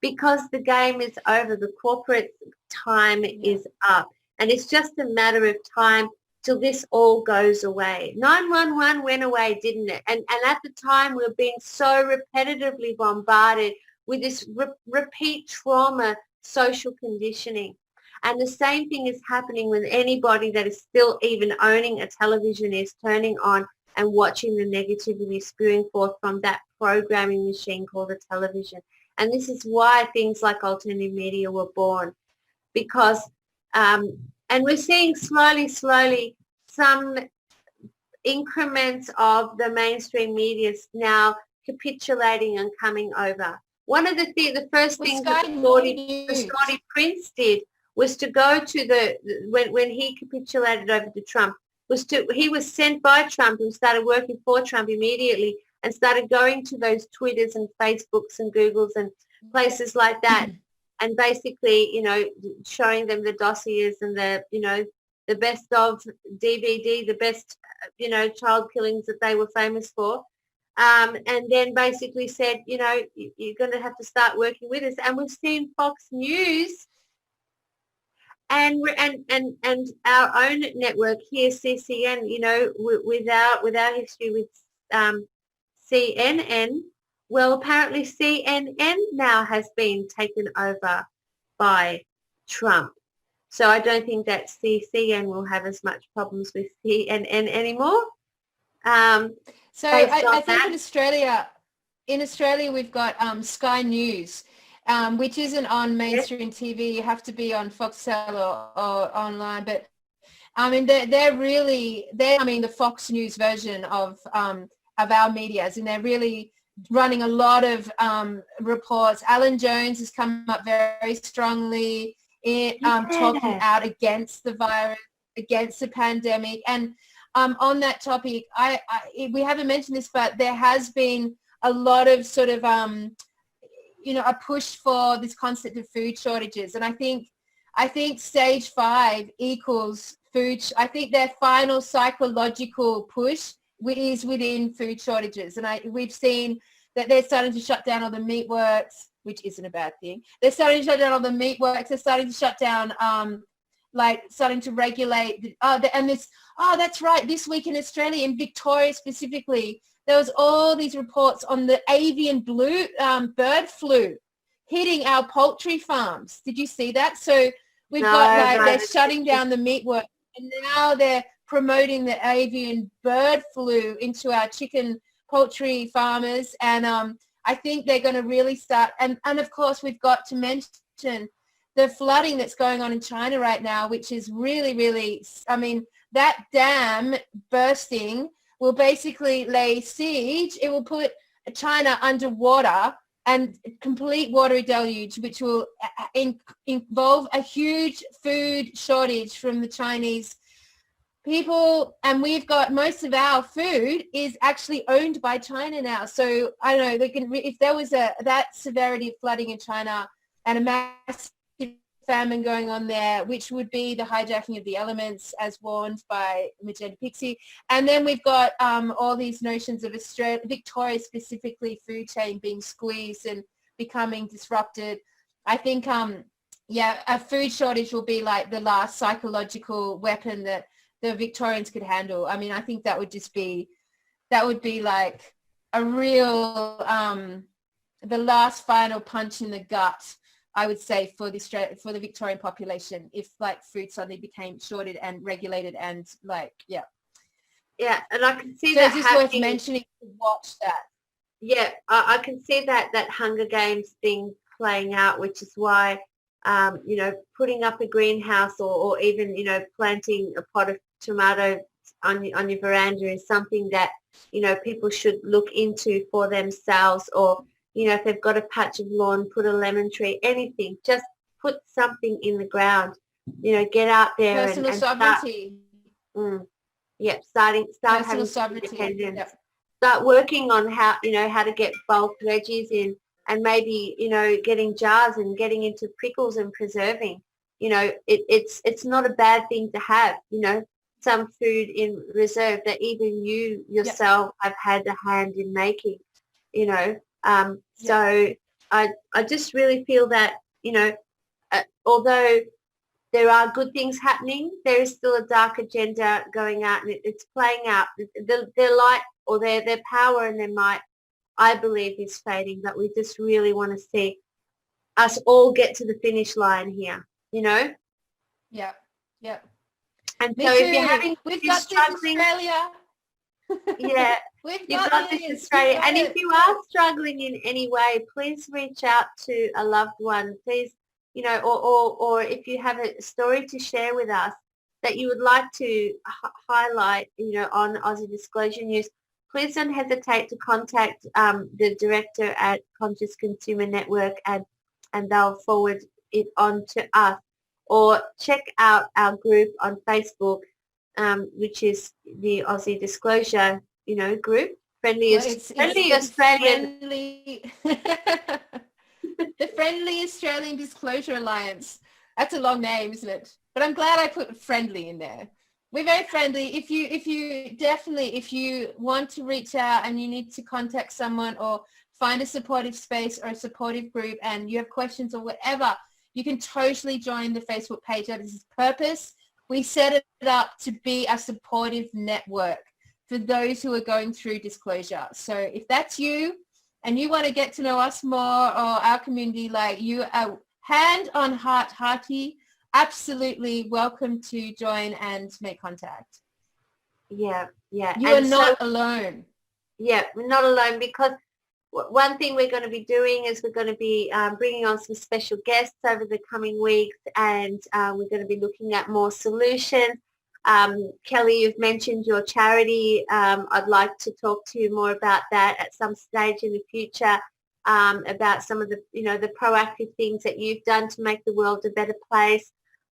because the game is over. The corporate time is up. And it's just a matter of time till this all goes away. 911 went away, didn't it? And at the time, we were being so repetitively bombarded with this repeat trauma, social conditioning. And the same thing is happening with anybody that is still even owning a television, is turning on and watching the negativity spewing forth from that programming machine called a television. And this is why things like alternative media were born, because and we're seeing slowly some increments of the mainstream media now capitulating and coming over. One of the first things that the Scotty Prince did was to go to when he capitulated over to Trump, he was sent by Trump and started working for Trump immediately and started going to those Twitters and Facebooks and Googles and places like that. And basically, showing them the dossiers and the best of DVD, the best, child killings that they were famous for. And then basically said, you're going to have to start working with us. And we've seen Fox News and our own network here, CCN, with our history with CNN. Well, apparently CNN now has been taken over by Trump. So I don't think that CCN will have as much problems with CNN anymore. So I think in Australia we've got Sky News, which isn't on mainstream TV. You have to be on Foxtel or online. But I mean, they're the Fox News version of our media, and they're really running a lot of reports. Alan Jones has come up very strongly in talking out against the virus, against the pandemic. And on that topic, we haven't mentioned this, but there has been a lot of sort of, a push for this concept of food shortages. And I think stage 5 equals food. I think their final psychological push is within food shortages. And we've seen that they're starting to shut down all the meatworks, which isn't a bad thing. They're starting to shut down all the meatworks. They're starting to shut down, starting to regulate. That's right. This week in Australia, in Victoria specifically, there was all these reports on the avian bird flu hitting our poultry farms. Did you see that? So we've they're shutting down the meatworks, and now they're promoting the avian bird flu into our chicken poultry farmers. And I think they're going to really start. And of course, we've got to mention the flooding that's going on in China right now, which is really, really, I mean, that dam bursting will basically lay siege. It will put China underwater and complete water deluge, which will involve a huge food shortage from the Chinese people. And we've got most of our food is actually owned by China now. So I don't know, they can, if there was that severity of flooding in China and a massive famine going on there, which would be the hijacking of the elements as warned by Magenta Pixie. And then we've got all these notions of Australia, Victoria specifically, food chain being squeezed and becoming disrupted. I think, a food shortage will be like the last psychological weapon that the Victorians could handle. I mean, I think that would be like a real, the last final punch in the gut, I would say, for the Victorian population, if like food suddenly became shorted and regulated and like, yeah. Yeah, and I can see so that it's just worth mentioning to watch that. Yeah, I can see that Hunger Games thing playing out, which is why, putting up a greenhouse or even, planting a pot of tomatoes on your veranda is something that, people should look into for themselves. Or, if they've got a patch of lawn, put a lemon tree, anything, just put something in the ground, get out there Personal and sovereignty. Start Personal having sovereignty. independence. Yep. Start working on how to get bulk veggies in, and maybe getting jars and getting into pickles and preserving. It's not a bad thing to have some food in reserve that even you yourself have had a hand in making. So I just really feel that although there are good things happening, there is still a dark agenda going out, and it's playing out. Their light or their power and their might, I believe, is fading, but we just really want to see us all get to the finish line here, Yeah. And Me so too. if you're having We've got struggling, this, Australia. yeah, We've you've got got this, this. Australia. And if you are struggling in any way, please reach out to a loved one, please, or if you have a story to share with us that you would like to highlight, on Aussie Disclosure News, please don't hesitate to contact the director at Conscious Consumer Network, and they'll forward it on to us. Or check out our group on Facebook, which is the Aussie Disclosure, group. Friendly Australian. The Friendly Australian Disclosure Alliance. That's a long name, isn't it? But I'm glad I put friendly in there. We're very friendly. If you want to reach out and you need to contact someone or find a supportive space or a supportive group and you have questions or whatever, you can totally join the Facebook page. That is its purpose. We set it up to be a supportive network for those who are going through disclosure. So if that's you and you want to get to know us more or our community, like you are hand on heart, hearty, absolutely welcome to join and make contact. Yeah. You are not alone. Yeah, we're not alone, because one thing we're going to be doing is we're going to be bringing on some special guests over the coming weeks, and we're going to be looking at more solutions. Kelly, you've mentioned your charity. I'd like to talk to you more about that at some stage in the future, about some of the, the proactive things that you've done to make the world a better place.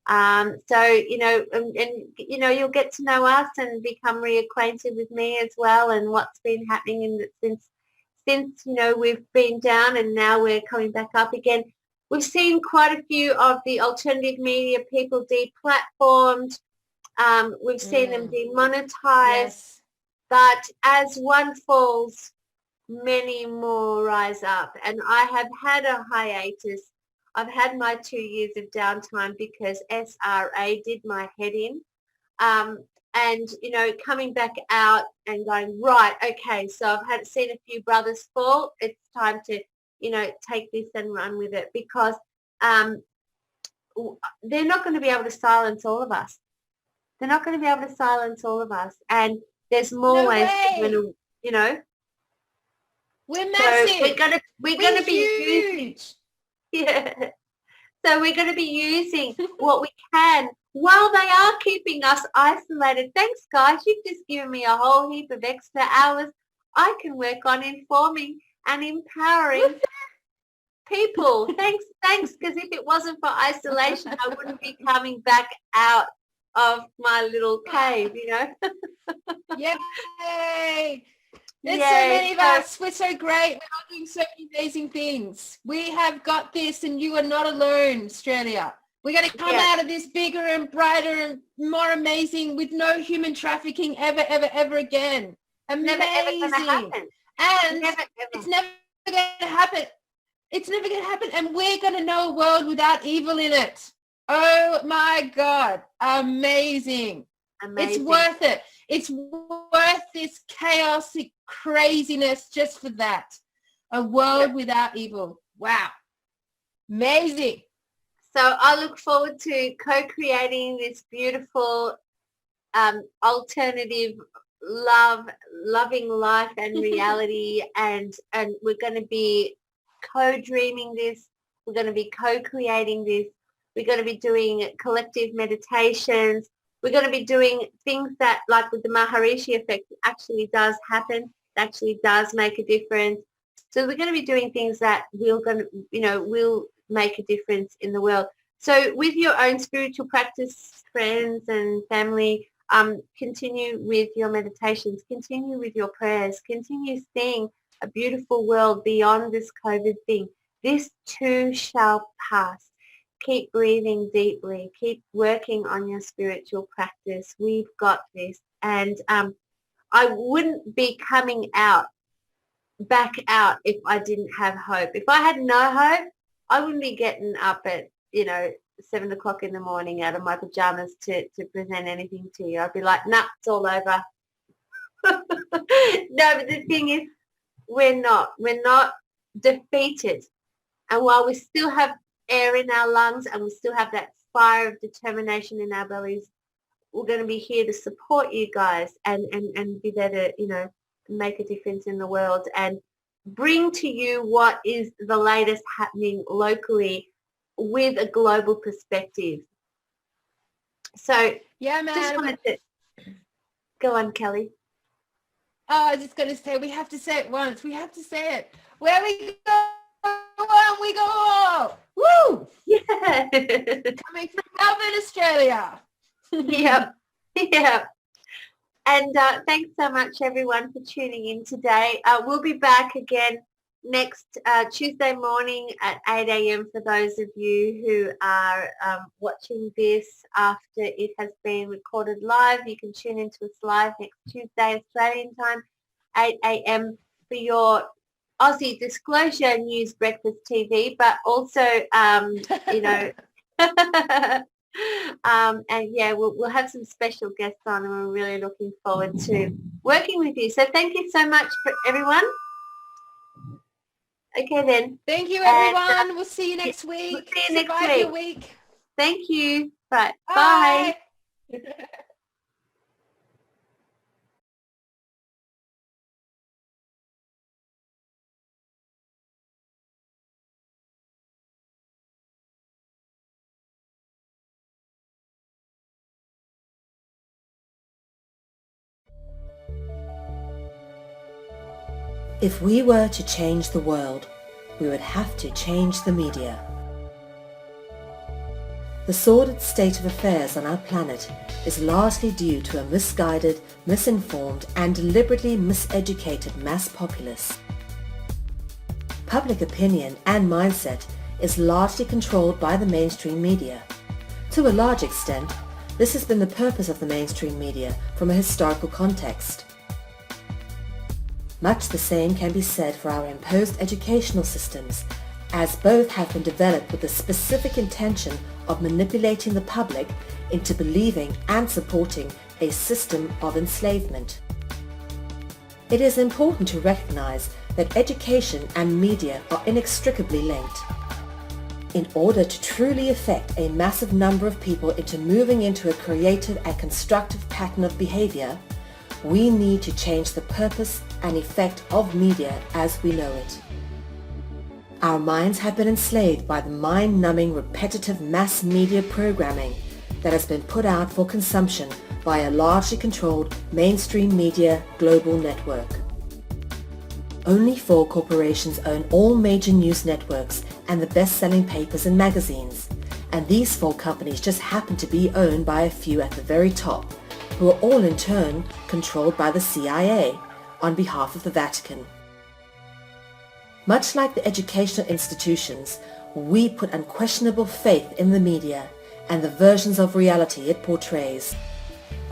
So, you'll get to know us and become reacquainted with me as well, and what's been happening since we've been down and now we're coming back up again. We've seen quite a few of the alternative media people deplatformed. We've seen them demonetized. Yes. But as one falls, many more rise up. And I have had a hiatus. I've had my 2 years of downtime because SRA did my head in. And, coming back out and going, right, okay, so I've seen a few brothers fall. It's time to, take this and run with it, because they're not going to be able to silence all of us. They're not going to be able to silence all of us. And there's more ways to, We're massive. So we're going to be huge. yeah. So we're going to be using what we can while they are keeping us isolated, thanks guys, you've just given me a whole heap of extra hours I can work on informing and empowering people. Thanks, because if it wasn't for isolation, I wouldn't be coming back out of my little cave, you know. Yay! There's so many of us. We're so great. We're all doing so many amazing things. We have got this, and you are not alone, Australia. We're going to come out of this bigger and brighter and more amazing with no human trafficking ever, ever, ever again. Amazing. Never, ever gonna happen. And never, it's never going to happen. It's never going to happen. And we're going to know a world without evil in it. Oh, my God. Amazing. It's worth it. It's worth this chaotic craziness just for that. A world without evil. Wow. Amazing. So I look forward to co-creating this beautiful alternative loving life and reality, and we're going to be co-dreaming this. We're going to be co-creating this. We're going to be doing collective meditations. We're going to be doing things that, like with the Maharishi effect, actually does happen, actually does make a difference. So we're going to be doing things that will make a difference in the world. So with your own spiritual practice, friends and family, continue with your meditations, continue with your prayers, continue seeing a beautiful world beyond this COVID thing. This too shall pass. Keep breathing deeply. Keep working on your spiritual practice. We've got this. And I wouldn't be coming back out if I didn't have hope. If I had no hope, I wouldn't be getting up at, 7 o'clock in the morning out of my pajamas to present anything to you. I'd be like, nah, it's all over. No, but the thing is, we're not defeated. And while we still have air in our lungs and we still have that fire of determination in our bellies, we're going to be here to support you guys and be there to, make a difference in the world and bring to you what is the latest happening locally with a global perspective. So yeah, man. Just wanted to go on, Kelly. Oh, I was just going to say, we have to say it once. We have to say it. Where we go, on we go. Woo! Yeah. Coming from Melbourne, Australia. Yep. And thanks so much, everyone, for tuning in today. We'll be back again next Tuesday morning at 8 a.m. for those of you who are watching this after it has been recorded live. You can tune into us live next Tuesday, Australian time, 8 a.m. for your Aussie Disclosure News Breakfast TV, but also, and yeah, we'll have some special guests on, and we're really looking forward to working with you. So thank you so much for everyone. Okay then. Thank you, everyone. We'll see you next week. We'll see you next Survive week. your week. Thank you. Right. Bye. Bye. If we were to change the world, we would have to change the media. The sordid state of affairs on our planet is largely due to a misguided, misinformed and deliberately miseducated mass populace. Public opinion and mindset is largely controlled by the mainstream media. To a large extent, this has been the purpose of the mainstream media from a historical context. Much the same can be said for our imposed educational systems, as both have been developed with the specific intention of manipulating the public into believing and supporting a system of enslavement. It is important to recognize that education and media are inextricably linked. In order to truly affect a massive number of people into moving into a creative and constructive pattern of behavior, we need to change the purpose and effect of media as we know it. Our minds have been enslaved by the mind-numbing repetitive mass media programming that has been put out for consumption by a largely controlled mainstream media global network. Only 4 corporations own all major news networks and the best-selling papers and magazines, and these 4 companies just happen to be owned by a few at the very top, who are all in turn controlled by the CIA on behalf of the Vatican. Much like the educational institutions, we put unquestionable faith in the media and the versions of reality it portrays.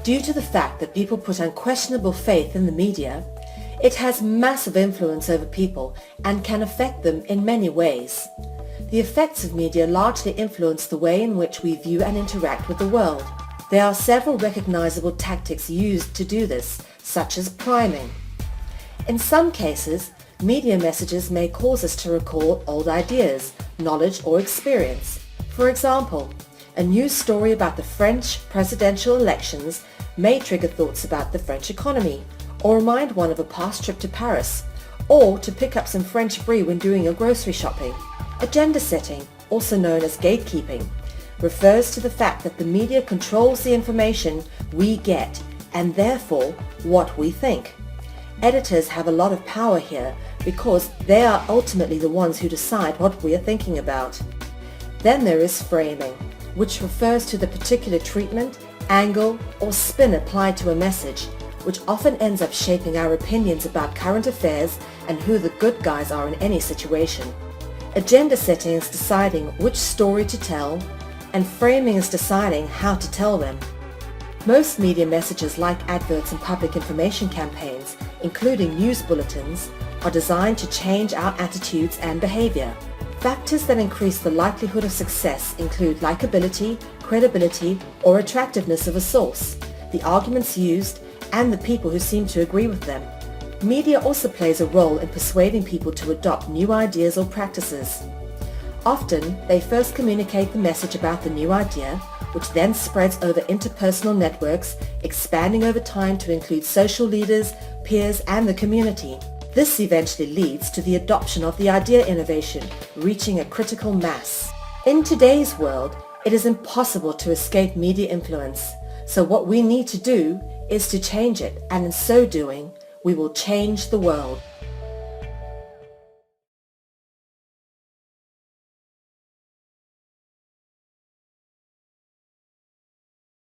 Due to the fact that people put unquestionable faith in the media, it has massive influence over people and can affect them in many ways. The effects of media largely influence the way in which we view and interact with the world. There are several recognizable tactics used to do this, such as priming. In some cases, media messages may cause us to recall old ideas, knowledge, or experience. For example, a news story about the French presidential elections may trigger thoughts about the French economy, or remind one of a past trip to Paris, or to pick up some French brie when doing your grocery shopping. Agenda setting, also known as gatekeeping, refers to the fact that the media controls the information we get and therefore what we think. Editors have a lot of power here because they are ultimately the ones who decide what we are thinking about. Then there is framing, which refers to the particular treatment, angle, or spin applied to a message, which often ends up shaping our opinions about current affairs and who the good guys are in any situation. Agenda setting is deciding which story to tell, and framing is deciding how to tell them. Most media messages like adverts and public information campaigns, including news bulletins, are designed to change our attitudes and behavior. Factors that increase the likelihood of success include likability, credibility, or attractiveness of a source, the arguments used, and the people who seem to agree with them. Media also plays a role in persuading people to adopt new ideas or practices. Often, they first communicate the message about the new idea, which then spreads over interpersonal networks, expanding over time to include social leaders, peers, and the community. This eventually leads to the adoption of the idea innovation, reaching a critical mass. In today's world, it is impossible to escape media influence, so what we need to do is to change it, and in so doing, we will change the world.